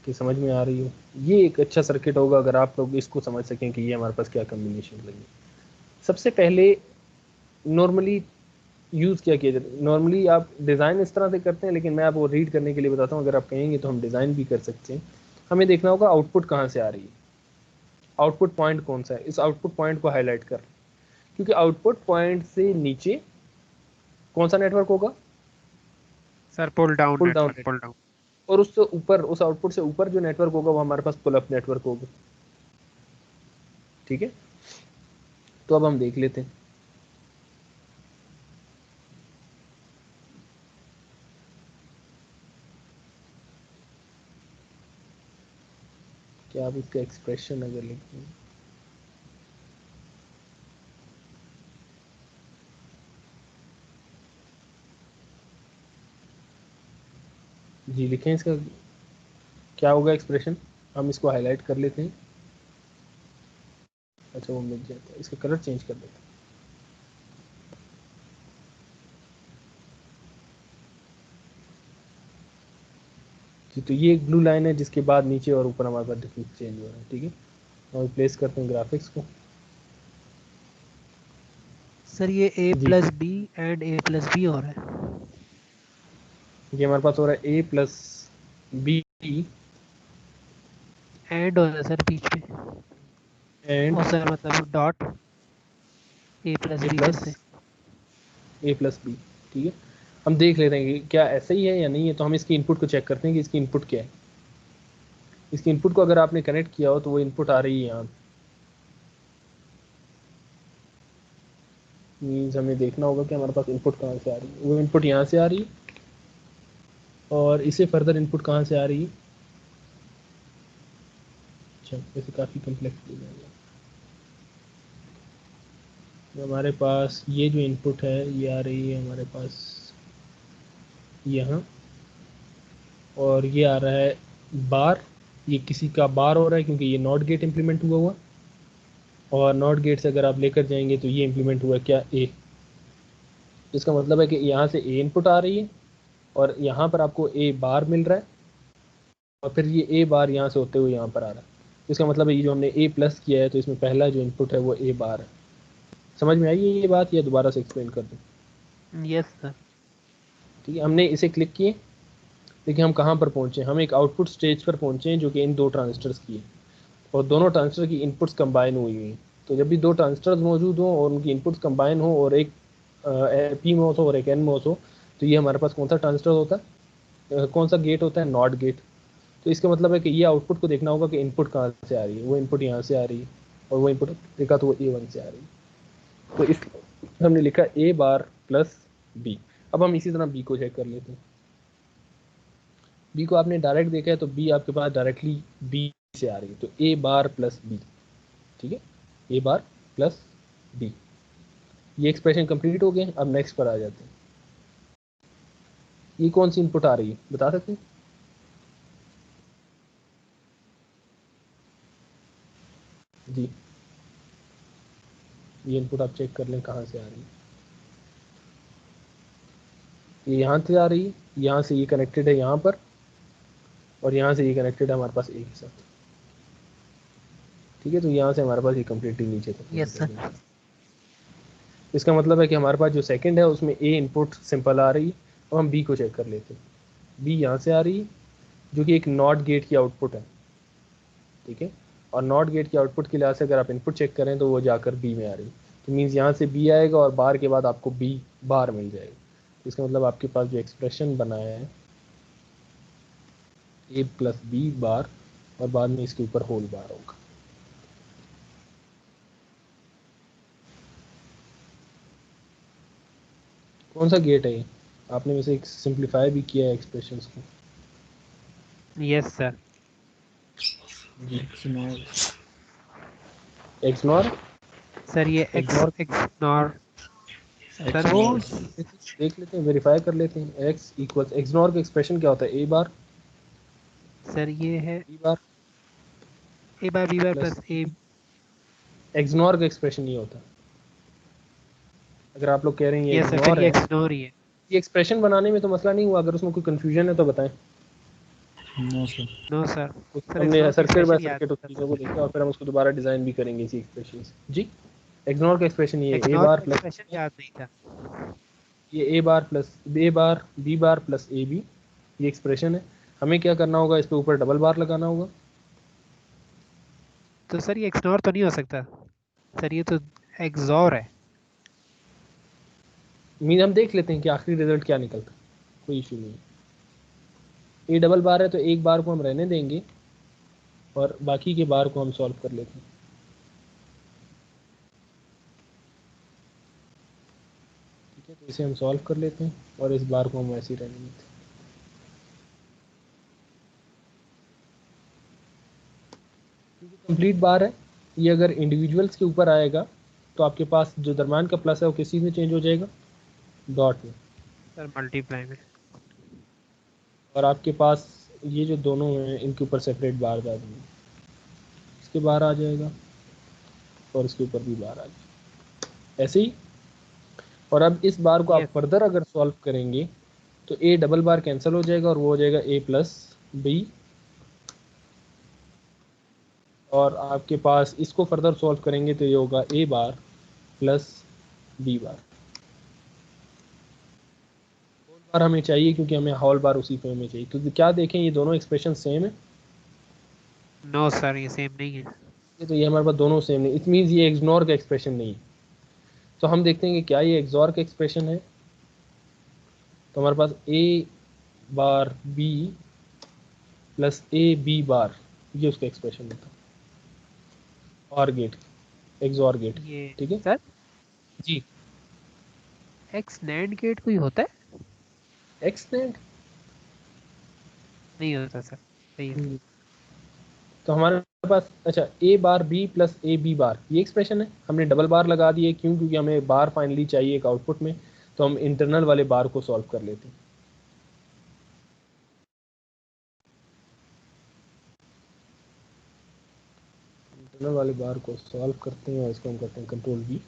कि समझ में आ रही हो। ये एक अच्छा सर्किट होगा अगर आप लोग इसको समझ सकें कि ये हमारे पास क्या कम्बिनेशन लगी। सबसे पहले नॉर्मली यूज़ क्या किया जाता है, नॉर्मली आप डिज़ाइन इस तरह से करते हैं, लेकिन मैं आपको रीड करने के लिए बताता हूँ। अगर आप कहेंगे तो हम डिज़ाइन भी कर सकते हैं। हमें देखना होगा आउटपुट कहाँ से आ रही है, आउटपुट पॉइंट कौन सा है, इस आउटपुट पॉइंट को हाईलाइट कर, क्योंकि आउटपुट पॉइंट से नीचे कौन सा नेटवर्क होगा, sir pull down pull down network, network. Pull down. और उससे ऊपर, उस आउटपुट से ऊपर जो नेटवर्क होगा वो हमारे पास पुल अप नेटवर्क होगा। ठीक है, तो अब हम देख लेते हैं। क्या आप इसका एक्सप्रेशन अगर लिखते हैं, जी लिखें इसका क्या होगा एक्सप्रेशन, हम इसको हाईलाइट कर लेते हैं। अच्छा वो मिल जाता है, इसका कलर चेंज कर देते हैं। जी, तो ये एक ब्लू लाइन है जिसके बाद नीचे और ऊपर हमारे पास डिफरेंस चेंज हो रहा है। ठीक है, और प्लेस करते हैं ग्राफिक्स को। सर ये ए जी, plus B and A plus B हो रहा है। ये हमारे पास हो रहा है ए प्लस बी एंड हो रहा है सर बीच में। एंड ओ सर मतलब dot A plus A B plus करते। बी। ठीक है, हम देख लेते हैं कि क्या ऐसा ही है या नहीं है। तो हम इसकी इनपुट को चेक करते हैं कि इसकी इनपुट क्या है। इसकी इनपुट को अगर आपने कनेक्ट किया हो तो वो इनपुट आ रही है यहाँ। मीन्स हमें देखना होगा कि हमारे पास इनपुट कहाँ से आ रही है। वो इनपुट यहाँ से आ रही है और इसे फर्दर इनपुट कहाँ से आ रही है। अच्छा, वैसे काफ़ी कम्प्लेक्स चीज़ है। तो हमारे पास ये जो इनपुट है ये आ रही है हमारे पास यहाँ, और ये आ रहा है बार। ये किसी का बार हो रहा है क्योंकि ये नॉट गेट इम्प्लीमेंट हुआ, और नॉट गेट से अगर आप लेकर जाएंगे तो ये इम्प्लीमेंट हुआ क्या, ए। इसका मतलब है कि यहाँ से ए इनपुट आ रही है और यहाँ पर आपको ए बार मिल रहा है, और फिर ये ए बार यहाँ से होते हुए यहाँ पर आ रहा है। तो इसका मतलब है ये जो हमने ए प्लस किया है तो इसमें पहला जो इनपुट है वो ए बार है। समझ में आई है ये बात, या दोबारा से एक्सप्लेन कर दूँ। Yes sir. ठीक है, हमने इसे क्लिक किए। देखिए हम कहाँ पर पहुँचे, हम एक आउटपुट स्टेज पर पहुँचे हैं जो कि इन दो ट्रांजिस्टर्स की है, और दोनों ट्रांजिस्टर की इनपुट्स कंबाइन हुई हुई हैं। तो जब भी दो ट्रांजिस्टर्स मौजूद हों और उनकी इनपुट्स कंबाइन हो और एक पी मॉस हो और एक एन मॉस हो, तो ये हमारे पास कौन सा ट्रांजिस्टर होता है, कौन सा गेट होता है, नॉट गेट। तो इसका मतलब है कि ये आउटपुट को देखना होगा कि इनपुट कहाँ से आ रही है। वो इनपुट यहाँ से आ रही है, और वो इनपुट देखा तो वो A1 से आ रही है। तो इस हमने लिखा ए बार प्लस बी। अब हम इसी तरह बी को चेक कर लेते हैं। बी को आपने डायरेक्ट देखा है तो बी आपके पास डायरेक्टली बी से आ रही है, तो ए बार प्लस बी। ठीक है, ए बार प्लस बी। ये एक्सप्रेशन कंप्लीट हो गए। अब नेक्स्ट पर आ जाते हैं। ये कौन सी इनपुट आ रही है बता सकते हैं। जी, ये इनपुट आप चेक कर लें कहाँ से आ रही है। ये यहाँ से आ रही है, यहाँ से ये कनेक्टेड है यहाँ पर, और यहाँ से ये कनेक्टेड है हमारे पास ए के साथ। ठीक है, तो यहाँ से हमारे पास ये कम्प्लीटली नीचे तक यस पहुँच सर। जाएगी। इसका मतलब है कि हमारे पास जो सेकंड है उसमें ए इनपुट सिंपल आ रही है। अब हम बी को चेक कर लेते हैं। बी यहाँ से आ रही है जो कि एक नॉट गेट की आउटपुट है। ठीक है, और नॉट गेट की आउटपुट के लिहाज से अगर आप इनपुट चेक करें तो वो जाकर बी में आ रही है। तो मीन्स यहाँ से बी आएगा और बार के बाद आपको बी बार मिल जाएगा। इसका मतलब आपके पास जो एक्सप्रेशन बनाया है ए प्लस बी बार, और बाद में इसके ऊपर होल बार होगा। कौन सा गेट है ये? आपने वैसे एक सिंप्लीफाई भी किया है एक्सप्रेशंस को। Yes sir. एक्सनॉर सर ये इग्नोर एक्स नॉर सर वो देख लेते हैं, वेरीफाई कर लेते हैं। x इक्वल्स एक्सनॉर का एक्सप्रेशन क्या होता है? a बार सर ये है b बार ए बार बी बार प्लस प्लस ए। एक्सनॉर का एक्सप्रेशन ये होता है। अगर आप लोग कह रहे हैं ये यस सर, फिर इग्नोर ये है, एक्सनॉर ही है। ये एक्सप्रेशन बनाने में तो मसला नहीं हुआ, अगर उसमें कोई कंफ्यूजन है तो बताएं। No sir. No sir. Sir हमने एक्सनॉर का सर्किट बाय एक्सप्रेशन याद सर्किट उस नहीं चीज़ों को था। देखा और फिर हम उसको दोबारा डिज़ाइन भी करेंगे इसी एक्सप्रेशन से। जी, एक्सनॉर का एक्सप्रेशन ये a एक्सनॉर बार का प्लस, एक्सप्रेशन याद नहीं था। ये a bar plus a bar b bar plus a b, ये एक्सप्रेशन है। हमें क्या करना होगा, इस पे ऊपर डबल बार लगाना होगा। तो सर ये एक्सनॉर तो नहीं हो सकता सर, ये तो एक्सॉर है। मीन हम देख लेते हैं कि आखिरी रिजल्ट क्या निकलता है, कोई इशू नहीं है। a डबल बार है तो एक बार को हम रहने देंगे और बाकी के बार को हम सॉल्व कर लेते हैं। ठीक है, तो इसे हम सॉल्व कर लेते हैं और इस बार को हम ऐसे ही रहने देते हैं। कंप्लीट बार है ये, अगर इंडिविजुअल्स के ऊपर आएगा तो आपके पास जो दरम्यान का प्लस है वो किस चीज़ में चेंज हो जाएगा? डॉट में। सर मल्टीप्लाई में। और आपके पास ये जो दोनों हैं इनके ऊपर सेपरेट बार आ जाएंगे, इसके बाहर आ जाएगा और इसके ऊपर भी बाहर आ जाएगा, ऐसे ही। और अब इस बार को आप यस फर्दर अगर सॉल्व करेंगे तो a डबल बार कैंसिल हो जाएगा और वो हो जाएगा a प्लस बी। और आपके पास इसको फर्दर सॉल्व करेंगे तो ये होगा a bar plus b bar. Whole bar हमें चाहिए क्योंकि हमें होल बार उसी फॉर्म में चाहिए, क्योंकि क्या देखें ये दोनों एक्सप्रेशन सेम है। नो सर, ये सेम नहीं है। ये तो ये हमारे पास दोनों सेम नहीं, इट मीन्स ये एक्सनॉर का एक्सप्रेशन नहीं है। तो हम देखते हैं कि क्या ये एक्सॉर का एक्सप्रेशन है। तो हमारे पास a bar b plus a b बार, ये उसका एक्सप्रेशन होता है और गेट, एक्सॉर गेट। ये ठीक है सर जी। एक्स नैंड गेट कोई होता है? एक्स नेट, नहीं होता सर, सही है। तो हमारे पास अच्छा a bar b plus a b बार, ये एक्सप्रेशन है। हमने डबल बार लगा दिए, क्यों? क्योंकि हमें बार फाइनली चाहिए एक आउटपुट में, तो हम इंटरनल वाले बार को सॉल्व कर लेते हैं। इंटरनल वाले बार को सॉल्व करते हैं और इसको हम करते हैं कंट्रोल v।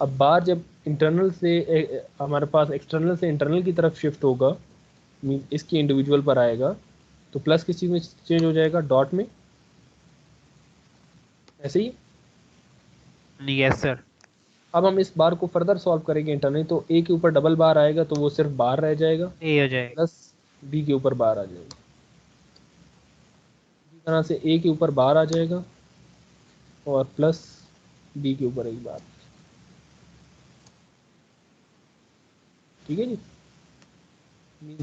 अब बार जब इंटरनल से हमारे पास एक्सटर्नल से इंटरनल की तरफ शिफ्ट होगा, मीन इसकी इंडिविजुअल पर आएगा, तो प्लस किस चीज़ में चेंज हो जाएगा? डॉट में, ऐसे ही। Yes sir. अब हम इस बार को फर्दर सॉल्व करेंगे इंटरनल, तो ए के ऊपर डबल बार आएगा तो वो सिर्फ बार रह जाएगा, ए हो जाएगा। प्लस बी के ऊपर बार आ जाएगा। इसी तरह से ए के ऊपर बार आ जाएगा और प्लस बी के ऊपर एक बार। ठीक है जी।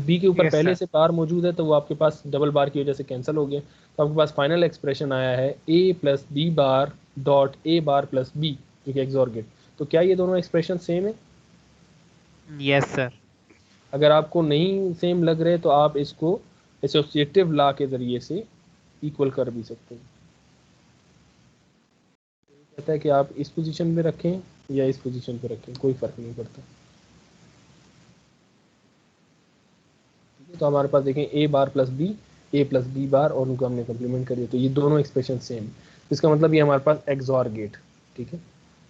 बी के ऊपर यस पहले सर। से बार मौजूद है तो वो आपके पास डबल बार की वजह से कैंसिल हो गया, तो आपके पास फाइनल एक्सप्रेशन आया है A plus B bar dot A bar plus B, जो कि एक्सॉर गेट। तो क्या ये दोनों एक्सप्रेशन सेम है? Yes sir. अगर आपको नहीं सेम लग रहे तो आप इसको एसोसिएटिव लॉ के ज़रिए से इक्वल कर भी सकते हैं। कहता है कि आप इस पोजीशन में रखें या इस पोजीशन पे रखें, कोई फ़र्क नहीं पड़ता। ठीक है, तो हमारे पास देखें ए बार प्लस बी, ए प्लस बी बार, और उनको हमने कम्प्लीमेंट कर दिया, तो ये दोनों एक्सप्रेशन सेम। इसका मतलब ये हमारे पास एक्सॉर गेट। ठीक है,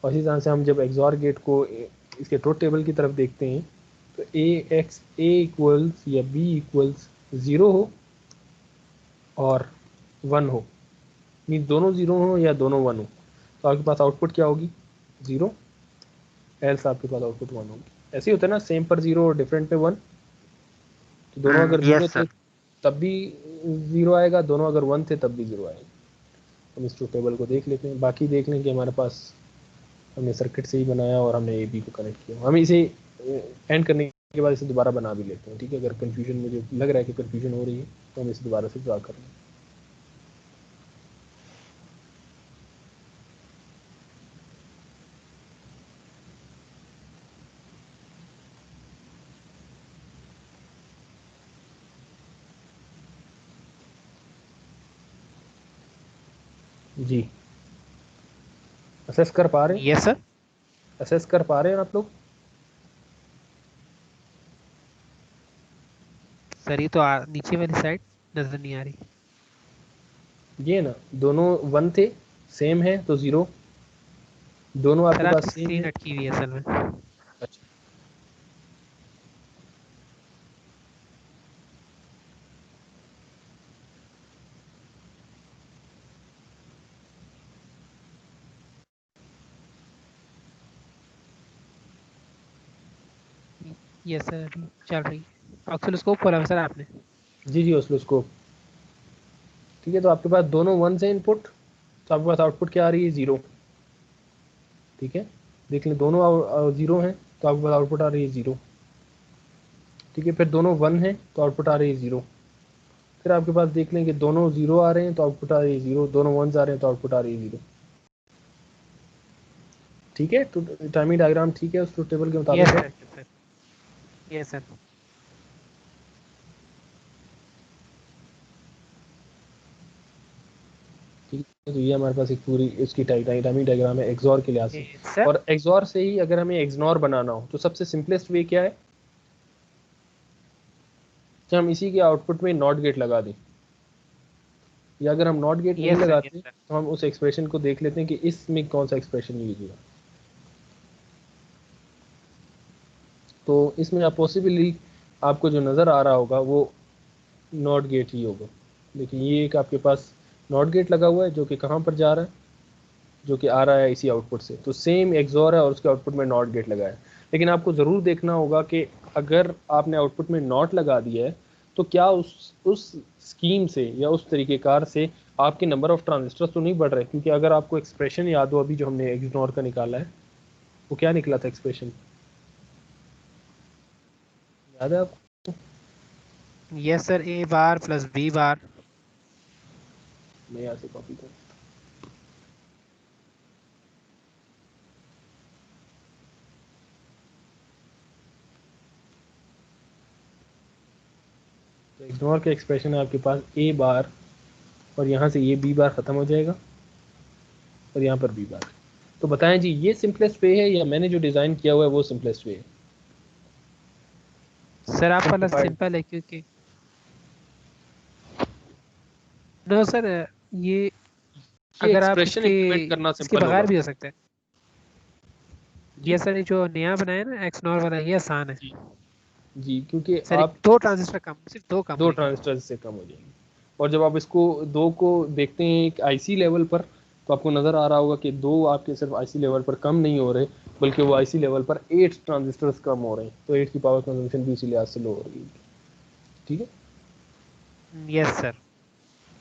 और इसी तरह से हम जब एक्सॉर गेट को इसके ट्रुथ टेबल की तरफ देखते हैं तो ए इक्वल्स या बी इक्वल्स 0 हो और 1 हो, मीन दोनों 0 हो या दोनों 1 हो, तो आपके पास आउटपुट क्या होगी? 0, एल्स आपके पास आउटपुट 1 होगी। ऐसे ही होता है ना, सेम पर 0 और डिफरेंट पे 1। तो दोनों अगर 0 यस थे सर। तब भी 0 आएगा, दोनों अगर 1 थे तब भी 0 आएगा। हम इस ट्रुथ टेबल को देख लेते हैं, बाकी देख लें कि हमारे पास हमने सर्किट से ही बनाया और हमने ए बी को कनेक्ट किया। हम इसे एंड करने के बाद इसे दोबारा बना भी लेते हैं। ठीक है, अगर कन्फ्यूजन मुझे लग रहा है कि कन्फ्यूजन हो रही है तो हम इसे दोबारा से ड्रा कर लें। जी, असेस कर पा रहे हैं? Yes sir. असेस कर पा रहे हैं आप लोग? सर ये तो नीचे वाली साइड नजर नहीं आ रही। ये ना दोनों 1 थे, सेम है तो 0, दोनों सर आपके आपकी पास सेम स्क्रीन है। अटकी हुई है असल में। अच्छा, यस सर अभी चल रही है। ऑक्सीलोस्कोप खोला है सर आपने? जी जी, ऑसिलोस्कोप। ठीक है, तो आपके पास दोनों 1 से इनपुट, तो आपके पास आउटपुट क्या आ रही है? 0। ठीक है, देख लें, दोनों 0 हैं तो आपके पास आउटपुट आ रही है 0। ठीक है, फिर दोनों 1 हैं तो आउटपुट आ रही है 0। फिर आपके पास देख लें कि दोनों 0 आ रहे हैं तो आउटपुट आ रही है 0, दोनों 1s आ रहे हैं तो आउटपुट आ रही है 0। ठीक है, तो टाइमिंग डायग्राम ठीक है उस टेबल के मुताबिक यस है। Sir yes sir yes sir. ठीक है, तो ये हमारे पास एक पूरी इसकी टाइमिंग डायग्राम है एक्सॉर के लिहाज से। सर और एक्सॉर से ही अगर हमें एक्सनॉर बनाना हो तो सबसे सिंपलेस्ट वे क्या है कि हम इसी के आउटपुट में नॉट गेट लगा दें, या अगर हम नॉट गेट नहीं यस सर यस लगाते सर। तो हम उस एक्सप्रेशन को देख लेते हैं कि इसमें कौन सा एक्सप्रेशन यूज हुआ। तो इसमें आप पॉसिबली आपको जो नज़र आ रहा होगा वो नॉट गेट ही होगा। देखिए, ये एक आपके पास नॉट गेट लगा हुआ है जो कि कहाँ पर जा रहा है, जो कि आ रहा है इसी आउटपुट से। तो सेम एक्सॉर है और उसके आउटपुट में नॉट गेट लगा है। लेकिन आपको ज़रूर देखना होगा कि अगर आपने आउटपुट में नॉट लगा दिया है तो क्या उस स्कीम से या उस तरीक़ेकार से आपके नंबर ऑफ ट्रांजिस्टर्स तो नहीं बढ़ रहे। क्योंकि अगर आपको एक्सप्रेशन याद हो अभी जो हमने एक्सनॉर का निकाला है, वो क्या निकला था एक्सप्रेशन, याद है आपको? यस सर ए बार प्लस बी बार। मैं यहाँ से कॉपी करूँ। तो इग्नोर का एक्सप्रेशन है आपके पास ए बार, और यहाँ से ये बी बार ख़त्म हो जाएगा और यहाँ पर बी बार। तो बताएं जी, ये सिंपलेस्ट वे है या मैंने जो डिज़ाइन किया हुआ है वो सिंपलेस्ट वे है? सर आप वाला सिंप्लीफाइड। सिंपल है क्योंकि नो सर ये ये अगर आप एक्सप्रेशन इसके इम्प्लीमेंट करना इसके सिंपल होगा। बगैर भी हो सकता है। जी ये सर ये जो नया बनाया ना एक्सनॉर वाला ये आसान है। जी जी, क्योंकि सर आप दो ट्रांजिस्टर कम, सिर्फ दो कम दो होंगे। ट्रांजिस्टर से कम हो जाएंगे। और जब आप इसको दो को देखते हैं एक आईसी लेवल पर, तो आपको नज़र आ रहा होगा कि दो आपके सिर्फ आईसी लेवल पर कम नहीं हो रहे, बल्कि वो आईसी लेवल पर 8 ट्रांजिस्टर्स कम हो रहे हैं। तो 8 की पावर कंजम्पशन भी इसी लिहाज से लो हो रही है। ठीक है, यस सर।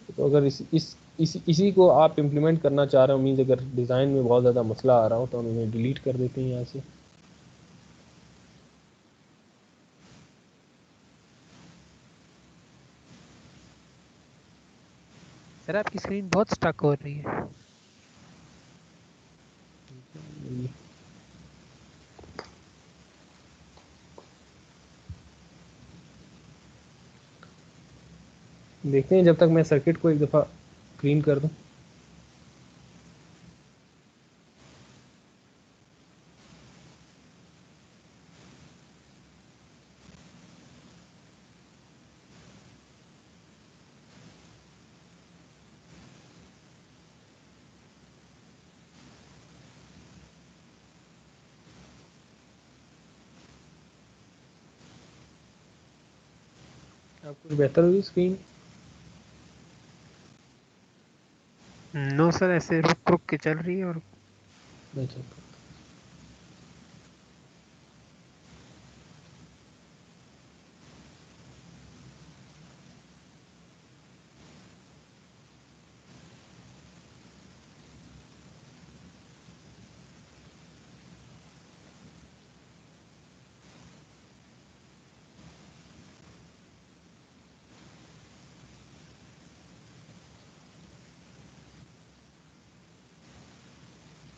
तो अगर इसी को आप इम्प्लीमेंट करना चाह रहे हो, मीन्स अगर डिज़ाइन में बहुत ज़्यादा मसला आ रहा हो तो हम इन्हें डिलीट कर देते हैं यहाँ से। सर आपकी स्क्रीन बहुत स्टक हो रही है। देखते हैं जब तक मैं सर्किट को एक दफ़ा क्लीन कर दूं। अब कुछ बेहतर हुई स्क्रीन? नो सर ऐसे रुक रुक के चल रही है और नहीं चल पा।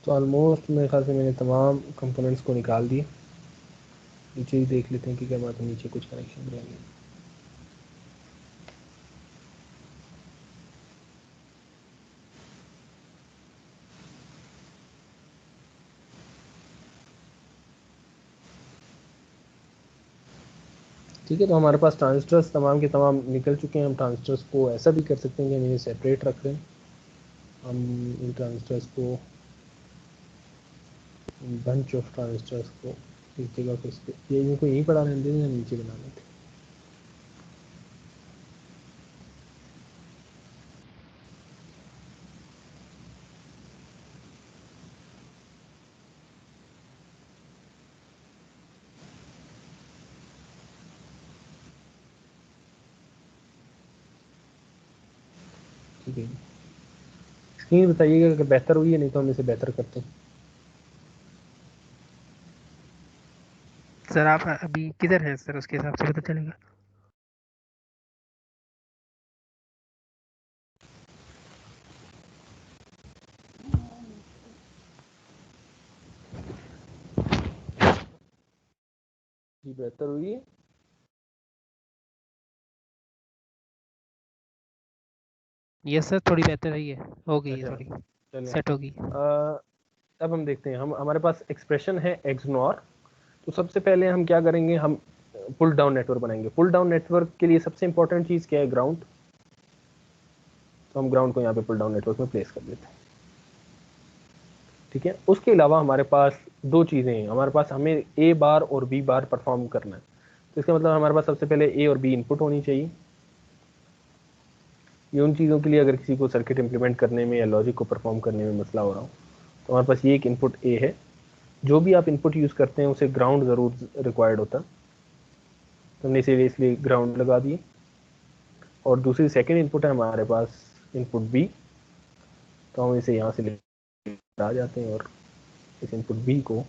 तो ऑलमोस्ट मेरे ख्याल से मैंने तमाम कंपोनेंट्स को निकाल दिए। नीचे ही देख लेते हैं कि क्या बात है, नीचे कुछ कनेक्शन रह गए। ठीक है, तो हमारे पास ट्रांजिस्टर्स तमाम के तमाम निकल चुके हैं। हम ट्रांजिस्टर्स को ऐसा भी कर सकते हैं कि हम इन्हें सेपरेट रख लें। हम इन ट्रांजिस्टर्स को, बंच ऑफ ट्रांजिस्टर्स को एक जगह पे, इस पे ये इनको यहीं पड़ा रहने दें या नीचे बना लेते हैं। ठीक है, स्क्रीन बताइएगा अगर बेहतर हुई है, नहीं तो हम इसे बेहतर करते हैं। सर आप अभी किधर हैं सर, उसके हिसाब से पता चलेगा। जी बेहतर हुई है। यस सर, थोड़ी बेहतर है, ये हो गई है, अच्छा, थोड़ी चलें। सेट होगी। अब हम देखते हैं, हम हमारे पास एक्सप्रेशन है एक्स नॉर। तो सबसे पहले हम क्या करेंगे, हम पुल डाउन नेटवर्क बनाएंगे। पुल डाउन नेटवर्क के लिए सबसे इंपॉर्टेंट चीज़ क्या है, ग्राउंड। तो हम ग्राउंड को यहाँ पे पुल डाउन नेटवर्क में प्लेस कर देते हैं। ठीक है, उसके अलावा हमारे पास दो चीज़ें हैं। हमारे पास हमें ए बार और बी बार परफॉर्म करना है। तो इसका मतलब हमारे पास सबसे पहले ए और बी इनपुट होनी चाहिए। ये उन चीज़ों के लिए अगर किसी को सर्किट इंप्लीमेंट करने में या लॉजिक को परफॉर्म करने में मसला हो रहा हो, तो हमारे पास ये एक इनपुट ए है। जो भी आप इनपुट यूज़ करते हैं उसे ग्राउंड ज़रूर रिक्वायर्ड होता है, तो हमने इसीलिए इसलिए ग्राउंड लगा दिए। और दूसरी सेकेंड इनपुट है हमारे पास इनपुट बी, तो हम इसे यहाँ से ले आ जाते हैं और इस इनपुट बी को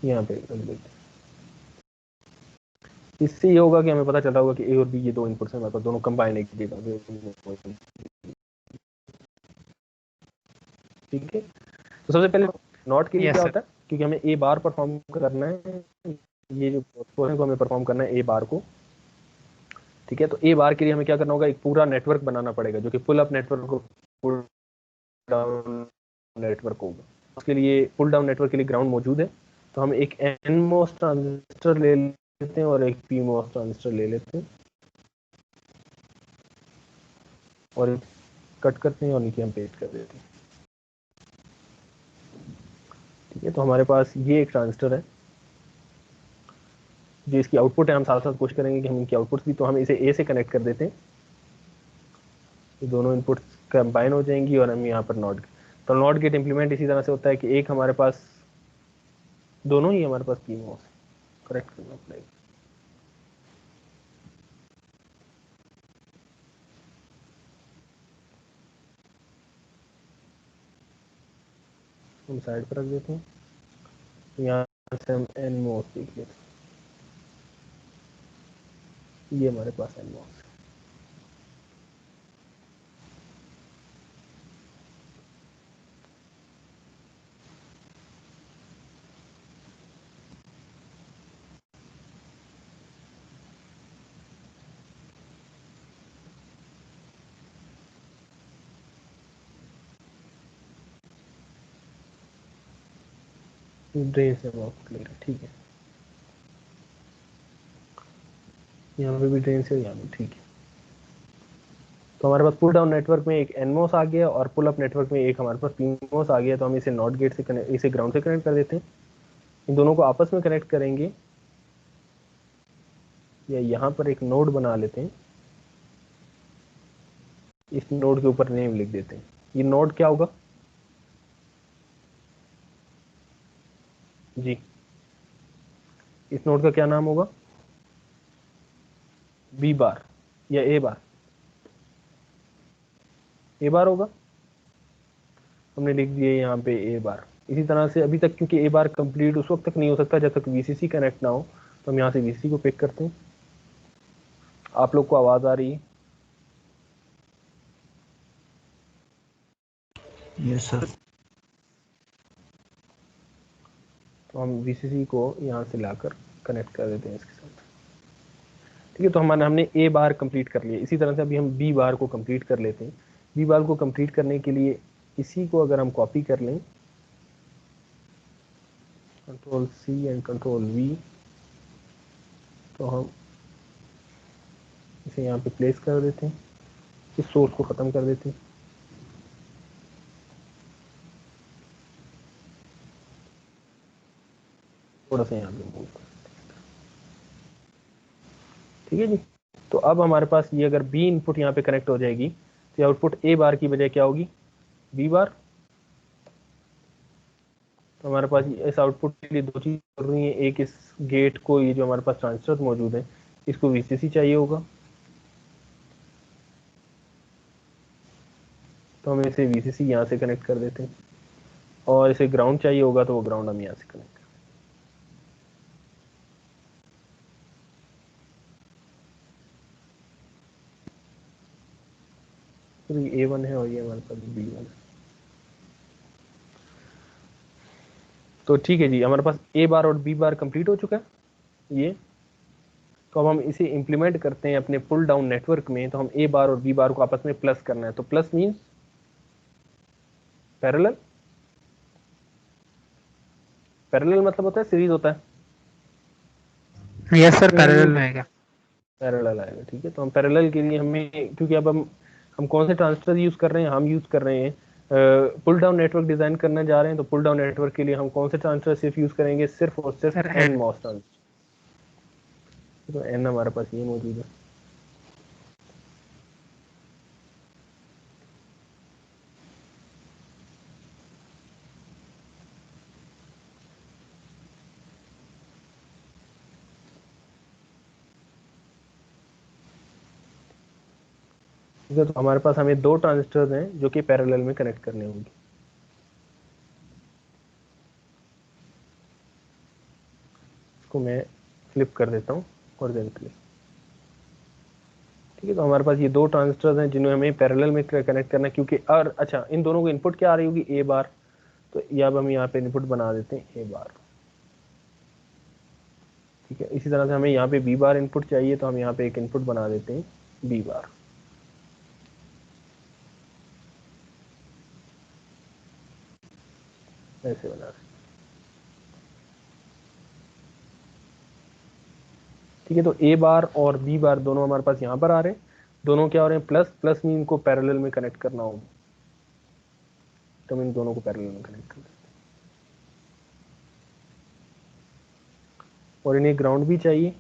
यहाँ पे रख देते हैं। इससे ये होगा कि हमें पता चला होगा कि ए और बी ये दो इनपुट्स हैं, हमारे पास दोनों कंबाइन एक जगह। ठीक है, तो सबसे पहले नॉट के लिए यस क्या सर। होता है, क्योंकि हमें ए बार परफॉर्म करना है, ये जो पोर्शन को हमें परफॉर्म करना है ए बार को। ठीक है, तो ए बार के लिए हमें क्या करना होगा, एक पूरा नेटवर्क बनाना पड़ेगा जो कि पुल अप नेटवर्क को पुल डाउन नेटवर्क होगा। उसके लिए पुल डाउन नेटवर्क के लिए ग्राउंड मौजूद है, तो हम एक एनमोस ट्रांजिस्टर ले लेते हैं और एक पीमोस ट्रांजिस्टर ले लेते हैं और कट करते हैं और नीचे हम पेस्ट कर देते हैं। ठीक है, तो हमारे पास ये एक ट्रांजिस्टर है जो इसकी आउटपुट है। हम साथ साथ कोशिश करेंगे कि हम इनकी आउटपुट्स भी, तो हम इसे ए से कनेक्ट कर देते हैं। ये दोनों इनपुट्स कंबाइन हो जाएंगी और हम यहाँ पर नॉट, तो नॉट गेट इंप्लीमेंट इसी तरह से होता है कि एक हमारे पास, दोनों ही हमारे पास पीमोस है, करेक्ट करना पड़ेगा। हम साइड पर रख देते हैं, यहाँ से हम एनमोस देख लेते हैं। ये हमारे पास एनमोस है। ड्रेन से हम आउटपुट ले रहे हैं। ठीक है, यहाँ पे भी ड्रेन से, यहाँ पे। ठीक है, तो हमारे पास पुल डाउन नेटवर्क में एक एनमोस आ गया और पुल अप नेटवर्क में एक हमारे पास पीमोस आ गया। तो हम इसे नॉट गेट से कनेक्ट, इसे ग्राउंड से कनेक्ट कर देते हैं। इन दोनों को आपस में कनेक्ट करेंगे या यहाँ पर एक नोड बना लेते हैं। इस नोड के ऊपर नेम लिख देते हैं। ये नोड क्या होगा जी, इस नोड का क्या नाम होगा, बी बार या ए बार, ए बार होगा। हमने लिख दिया यहाँ पे ए बार। इसी तरह से अभी तक, क्योंकि ए बार कंप्लीट उस वक्त तक नहीं हो सकता जब तक वीसीसी कनेक्ट ना हो, तो हम यहाँ से वीसीसी को पिक करते हैं। आप लोग को आवाज आ रही है? Yes sir. तो हम वीसीसी को यहाँ से लाकर कनेक्ट कर देते हैं इसके साथ। ठीक है, तो हमने ए बार कंप्लीट कर लिया। इसी तरह से अभी हम बी बार को कंप्लीट कर लेते हैं। बी बार को कंप्लीट करने के लिए इसी को अगर हम कॉपी कर लें, control C and control V, तो हम इसे यहाँ पे प्लेस कर देते हैं, इस सोर्स को ख़त्म कर देते हैं। थोड़ा सा यहाँ पे मूव कर, ठीक है जी। तो अब हमारे पास ये अगर बी इनपुट यहाँ पे कनेक्ट हो जाएगी तो आउटपुट ए बार की बजाय क्या होगी, बी बार। तो हमारे पास इस आउटपुट के लिए दो चीज़ कर रही है, एक इस गेट को, ये जो हमारे पास ट्रांजिस्टर मौजूद है इसको वीसीसी चाहिए होगा, तो हम इसे वीसीसी यहाँ से कनेक्ट कर देते हैं, और इसे ग्राउंड चाहिए होगा तो वो ग्राउंड हम यहाँ से कनेक्ट कर देते हैं। तो ये A1 है और ये हमारे पास B1 है। तो ठीक है जी, हमारे पास ए बार और बी बार कंप्लीट हो चुका है ये। तो अब हम इसे इम्प्लीमेंट करते हैं अपने पुल डाउन नेटवर्क में। तो हम ए बार और बी बार को आपस में प्लस करना है, तो प्लस मीन्स पैरेलल, पैरेलल मतलब होता है सीरीज होता है, यस सर, पैरेलल में आएगा। पैरेलल आएगा, ठीक है। तो हम पैरेलल के लिए हमें, क्योंकि अब हम कौन से ट्रांजिस्टर यूज कर रहे हैं, हम यूज कर रहे हैं पुल डाउन नेटवर्क डिजाइन करने जा रहे हैं। तो पुल डाउन नेटवर्क के लिए हम कौन से ट्रांजिस्टर सिर्फ यूज करेंगे, सिर्फ और सिर्फ सर एन मॉस ट्रांजिस्टर। तो एन हमारे पास ये मौजूद है। ठीक है, तो हमारे पास हमें दो ट्रांजिस्टर्स हैं जो कि पैरेलल में कनेक्ट करने होंगे। इसको मैं फ्लिप कर देता हूँ हॉरिजॉन्टली। ठीक है, तो हमारे पास ये दो ट्रांजिस्टर्स हैं जिन्हें हमें पैरेलल में कनेक्ट करना है, क्योंकि और अच्छा इन दोनों को इनपुट क्या आ रही होगी, ए बार। तो ये अब हम यहाँ पे इनपुट बना देते हैं ए बार। ठीक है, इसी तरह से हमें यहाँ पे बी बार इनपुट चाहिए, तो हम यहाँ पे एक इनपुट बना देते हैं बी बार। ऐसे बना दें। ठीक है, तो ए बार और बी बार दोनों हमारे पास यहाँ पर आ रहे हैं। दोनों क्या हो रहे हैं, प्लस, प्लस में इनको पैरेलल में कनेक्ट करना होगा, तो हम इन दोनों को पैरेलल में कनेक्ट कर दें। और इन्हें ग्राउंड भी चाहिए,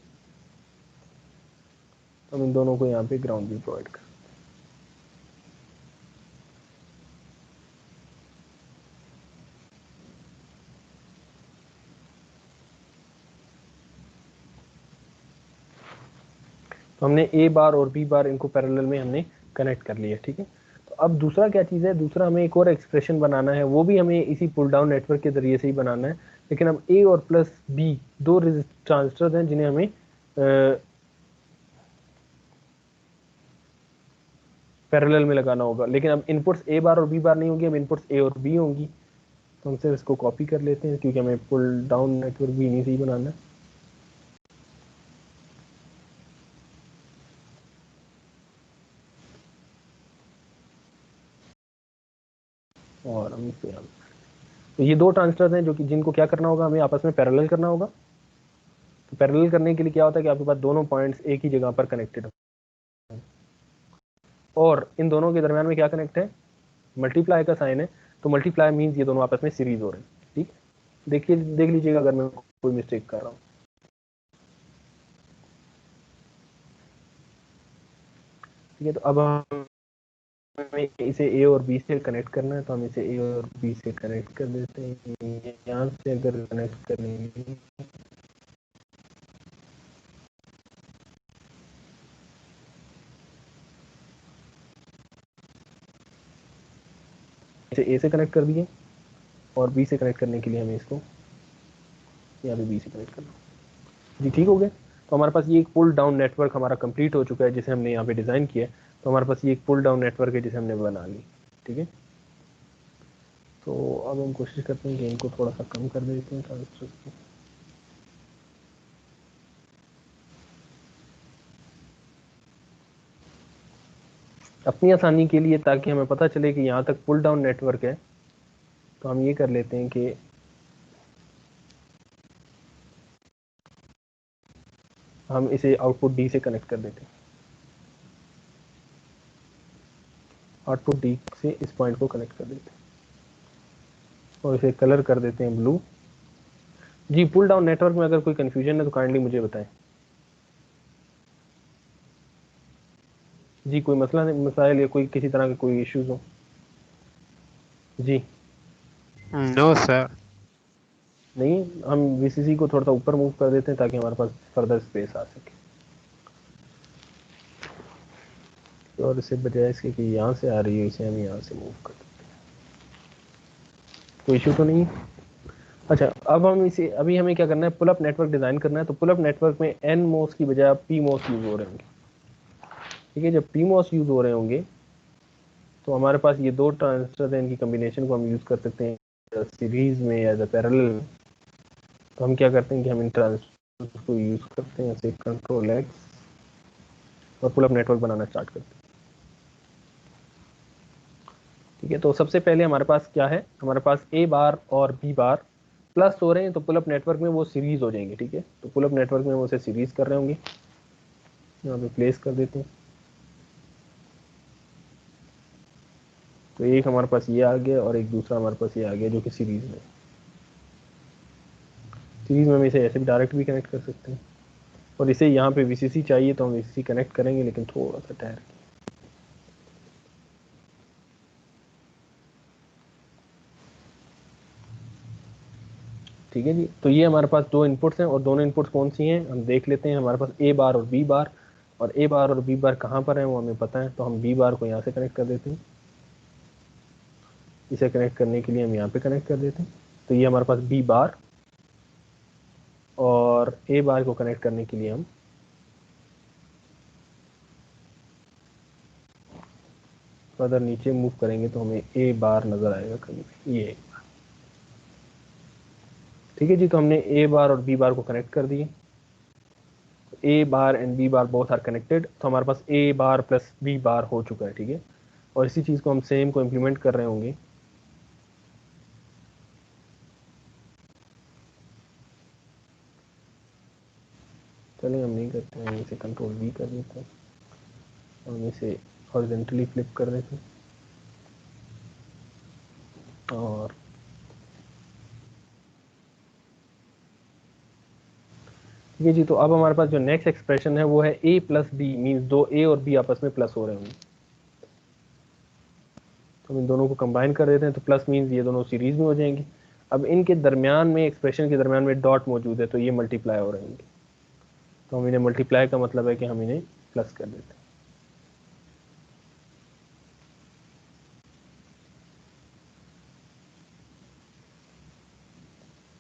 तो हम इन दोनों को यहाँ पे ग्राउंड भी प्रोवाइड कर। तो हमने ए बार और बी बार इनको पैरेलल में हमने कनेक्ट कर लिया। ठीक है, तो अब दूसरा क्या चीज़ है, दूसरा हमें एक और एक्सप्रेशन बनाना है, वो भी हमें इसी पुल डाउन नेटवर्क के जरिए से ही बनाना है। लेकिन अब ए और प्लस बी दो ट्रांजिस्टर्स हैं जिन्हें हमें पैरेलल में लगाना होगा। लेकिन अब इनपुट्स ए बार और बी बार नहीं होंगी, अब इनपुट्स ए और बी होंगी। तो हम सिर्फ इसको कॉपी कर लेते हैं, क्योंकि हमें पुल डाउन नेटवर्क भी इन्हीं से ही बनाना है। और हम इसे तो ये दो ट्रांजिस्टर्स हैं जो कि जिनको क्या करना होगा, हमें आपस में पैरेलल करना होगा। तो पैरेलल करने के लिए क्या होता है कि आपके पास दोनों पॉइंट्स एक ही जगह पर कनेक्टेड हो, और इन दोनों के दरमियान में क्या कनेक्ट है, मल्टीप्लाई का साइन है। तो मल्टीप्लाई मीन्स ये दोनों आपस में सीरीज हो रहे हैं। ठीक, देखिए देख लीजिएगा अगर मैं कोई मिस्टेक कर रहा हूँ। ठीक है, तो अब हमें इसे ए और बी से कनेक्ट करना है, तो हम इसे ए और बी से कनेक्ट कर देते हैं। यहाँ से अगर कनेक्ट करेंगे इसे ए से कनेक्ट कर दिए, और बी से कनेक्ट करने के लिए हमें इसको यहाँ पे बी से कनेक्ट करना जी। ठीक हो गया, तो हमारे पास ये एक पुल डाउन नेटवर्क हमारा कंप्लीट हो चुका है जिसे हमने यहाँ पे डिज़ाइन किया है। तो हमारे पास ये एक पुल डाउन नेटवर्क है जिसे हमने बना ली। ठीक है, तो अब हम कोशिश करते हैं कि इनको थोड़ा सा कम कर देते हैं ट्रांजिस्टर को। अपनी आसानी के लिए, ताकि हमें पता चले कि यहाँ तक पुल डाउन नेटवर्क है, तो हम ये कर लेते हैं कि हम इसे आउटपुट डी से कनेक्ट कर देते हैं, आउटपुट डी से इस पॉइंट को कनेक्ट कर देते हैं और इसे कलर कर देते हैं ब्लू। जी, पुल डाउन नेटवर्क में अगर कोई कंफ्यूजन है तो काइंडली मुझे बताएं। जी, कोई मसला नहीं, मसाइल या कोई किसी तरह के कोई इश्यूज हो? जी नो सर। नहीं, हम वीसीसी को थोड़ा सा ऊपर मूव कर देते हैं ताकि हमारे पास फर्दर स्पेस आ सके, और इससे बजाय इसके कि यहाँ से आ रही है इसे हम यहाँ से मूव कर देते हैं। कोई इशू तो नहीं? अच्छा, अब हम इसे, अभी हमें क्या करना है, पुल अप नेटवर्क डिज़ाइन करना है। तो पुल अप नेटवर्क में एन मोस की बजाय पी मोस यूज़ हो रहे होंगे, ठीक है। जब पी मोस यूज़ हो रहे होंगे तो हमारे पास ये दो ट्रांजिस्टर हैं, इनकी कम्बिनेशन को हम यूज़ कर सकते हैं सीरीज में या पैरेलल में। तो हम क्या करते हैं कि हम इन ट्रांजिस्टर को यूज़ करते हैं, जैसे कंट्रोल एक्स, और पुल अप नेटवर्क बनाना स्टार्ट करते हैं, ठीक है। तो सबसे पहले हमारे पास क्या है, हमारे पास ए बार और बी बार प्लस हो रहे हैं, तो पुल अप नेटवर्क में वो सीरीज हो जाएंगे, ठीक है। तो पुल अप नेटवर्क में वो उसे सीरीज कर रहे होंगे, यहाँ पे प्लेस कर देते हैं। तो एक हमारे पास ये आ गया और एक दूसरा हमारे पास ये आ गया जो कि सीरीज में, सीरीज में हम इसे ऐसे भी डायरेक्ट भी कनेक्ट कर सकते हैं। और इसे यहाँ पे वीसीसी चाहिए तो हम वीसीसी कनेक्ट करेंगे, लेकिन थोड़ा सा ठहर के। ठीक है जी, तो ये हमारे पास दो इनपुट्स हैं और दोनों इनपुट्स कौन सी हैं हम देख लेते हैं। हमारे पास ए बार और बी बार, और ए बार और बी बार कहाँ पर है वो हमें पता है, तो हम बी बार को यहाँ से कनेक्ट कर देते हैं। इसे कनेक्ट करने के लिए हम यहाँ पे कनेक्ट कर देते हैं। तो ये हमारे पास बी बार, और ए बार को कनेक्ट करने के लिए हम अगर नीचे मूव करेंगे तो हमें ए बार नजर आएगा कहीं, ये, ठीक है जी। तो हमने ए बार और बी बार को कनेक्ट कर दिए, A bar and B bar both are connected, तो हमारे पास ए बार प्लस बी बार हो चुका है, ठीक है। और इसी चीज़ को हम सेम को इम्प्लीमेंट कर रहे होंगे, चलिए हम नहीं करते हैं, इसे कंट्रोल वी कर देते हैं, हम इसे हॉरिजॉन्टली फ्लिप कर देते हैं, और ठीक है जी। तो अब हमारे पास जो नेक्स्ट एक्सप्रेशन है वो है ए प्लस बी, मीन्स दो ए और बी आपस में प्लस हो रहे होंगे, तो हम इन दोनों को कंबाइन कर देते हैं, तो प्लस मीन्स ये दोनों सीरीज में हो जाएंगे। अब इनके दरमियान में, एक्सप्रेशन के दरमियान में डॉट मौजूद है, तो ये मल्टीप्लाई हो रहे होंगे, तो हम इन्हें मल्टीप्लाई का मतलब है कि हम इन्हें प्लस कर देते हैं।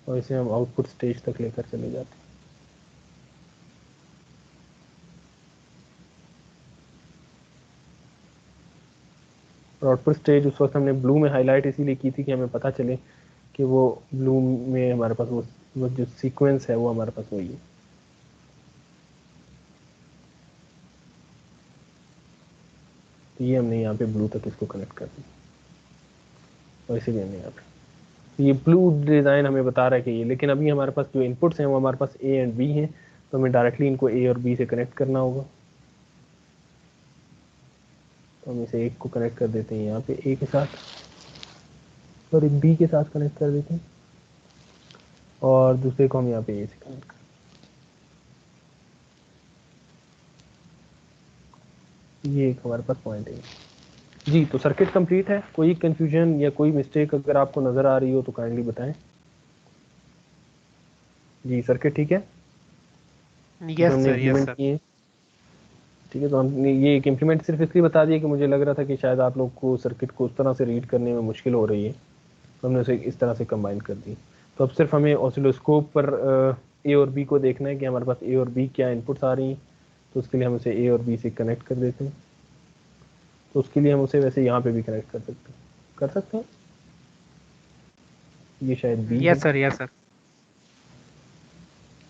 और इसे हम आउटपुट स्टेज तक लेकर चले जाते हैं। और आउटपुट स्टेज उस वक्त हमने ब्लू में हाईलाइट इसीलिए की थी कि हमें पता चले कि वो ब्लू में हमारे पास वो जो सीक्वेंस है वो हमारे पास वही है। तो ये हमने यहाँ पे ब्लू तक इसको कनेक्ट कर दिया, और इसे भी हमने यहाँ पे, ये ब्लू डिज़ाइन हमें बता रहा है कि ये, लेकिन अभी हमारे पास जो इनपुट्स हैं वो हमारे पास ए एंड बी हैं, तो हमें डायरेक्टली इनको ए और बी से कनेक्ट करना होगा। तो हम इसे एक को कनेक्ट कर देते हैं यहाँ पे ए के साथ, और एक बी के साथ कनेक्ट कर देते हैं, और दूसरे को हम यहाँ पे ए से कनेक्ट कर, ये एक हमारे पास पॉइंट है जी। तो सर्किट कंप्लीट है, कोई कंफ्यूजन या कोई मिस्टेक अगर आपको नज़र आ रही हो तो काइंडली बताएं। जी, सर्किट ठीक है जो यस हमने सर, यस इम्प्लीमेंट सर। किए, ठीक है। तो हमने ये एक इम्प्लीमेंट सिर्फ इसलिए बता दिया कि मुझे लग रहा था कि शायद आप लोग को सर्किट को उस तरह से रीड करने में मुश्किल हो रही है, तो हमने उसे इस तरह से कंबाइन कर दी। तो अब सिर्फ हमें ऑसिलोस्कोप पर ए और बी को देखना है कि हमारे पास ए और बी क्या इनपुट्स आ रही हैं, तो उसके लिए हम उसे ए और बी से कनेक्ट कर देते हैं। तो उसके लिए हम उसे वैसे यहाँ पे भी कनेक्ट कर सकते हैं, ये शायद बी है, यस सर, यस सर।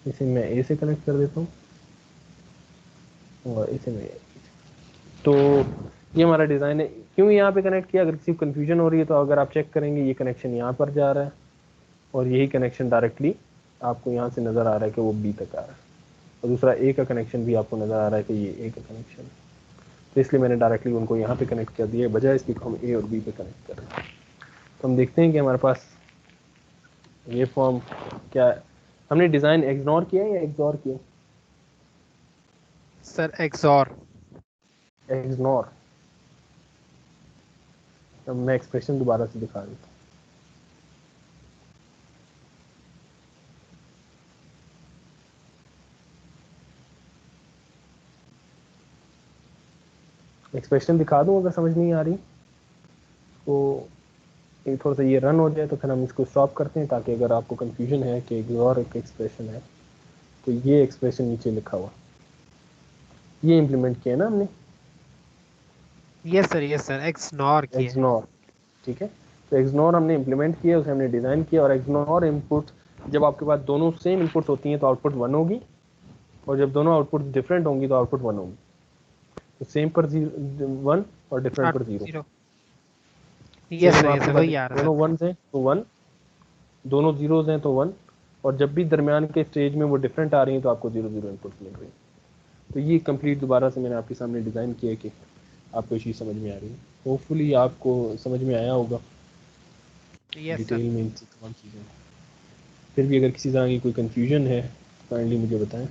इसे मैं ए से कनेक्ट कर देता हूँ, और इसे मैं, तो ये हमारा डिज़ाइन है। क्यों यहाँ पे कनेक्ट किया, अगर किसी को कन्फ्यूजन हो रही है तो अगर आप चेक करेंगे ये कनेक्शन यहाँ पर जा रहा है, और यही कनेक्शन डायरेक्टली आपको यहाँ से नज़र आ रहा है कि वो बी तक आ रहा है। और दूसरा ए का कनेक्शन भी आपको नज़र आ रहा है कि ये ए का कनेक्शन, तो इसलिए मैंने डायरेक्टली उनको यहाँ पे कनेक्ट कर दिया बजाय इसकी हम ए और बी पे कनेक्ट करें। तो हम देखते हैं कि हमारे पास ये फॉर्म क्या है। हमने डिज़ाइन इग्नोर किया या एग्जॉर किया? Sir XOR. इग्नोर। अब मैं एक्सप्रेशन दोबारा से दिखा देता हूँ। एक्सप्रेशन दिखा दूँ अगर समझ नहीं आ रही तो थोड़ा सा ये रन हो जाए तो फिर हम इसको स्टॉप करते हैं, ताकि अगर आपको कंफ्यूजन है कि इग्नोर एक एक्सप्रेशन है तो ये एक्सप्रेशन नीचे लिखा हुआ ये इम्प्लीमेंट किया ना हमने, यस सर एक्सनॉर किया। इग्नोर। ठीक है, तो इग्नोर हमने इम्प्लीमेंट किया, उसे हमने डिज़ाइन किया। और इग्नोर इनपुट, जब आपके पास दोनों सेम इनपुट्स होती हैं तो आउटपुट 1 होगी, और जब दोनों आउटपुट डिफरेंट होंगी तो आउटपुट 1 होगी। तो सेम पर 1 और डिफरेंट पर 0। जीरो। सेम यस आपके सर पास वही आ रहा दोनों सर। 1s हैं तो 1, दोनों 0s हैं तो 1, और जब भी दरमियान के स्टेज में वो डिफरेंट आ रही हैं तो आपको 0 0 इनपुट मिल रही है। तो ये कंप्लीट दोबारा से मैंने आपके सामने डिज़ाइन किया कि आपको चीज़ समझ में आ रही है। होपफुली आपको समझ में आया होगा यस डिटेल सर। में इन तमाम चीज़ें। फिर भी अगर किसी तरह की कोई कन्फ्यूजन है काइंडली मुझे बताएं।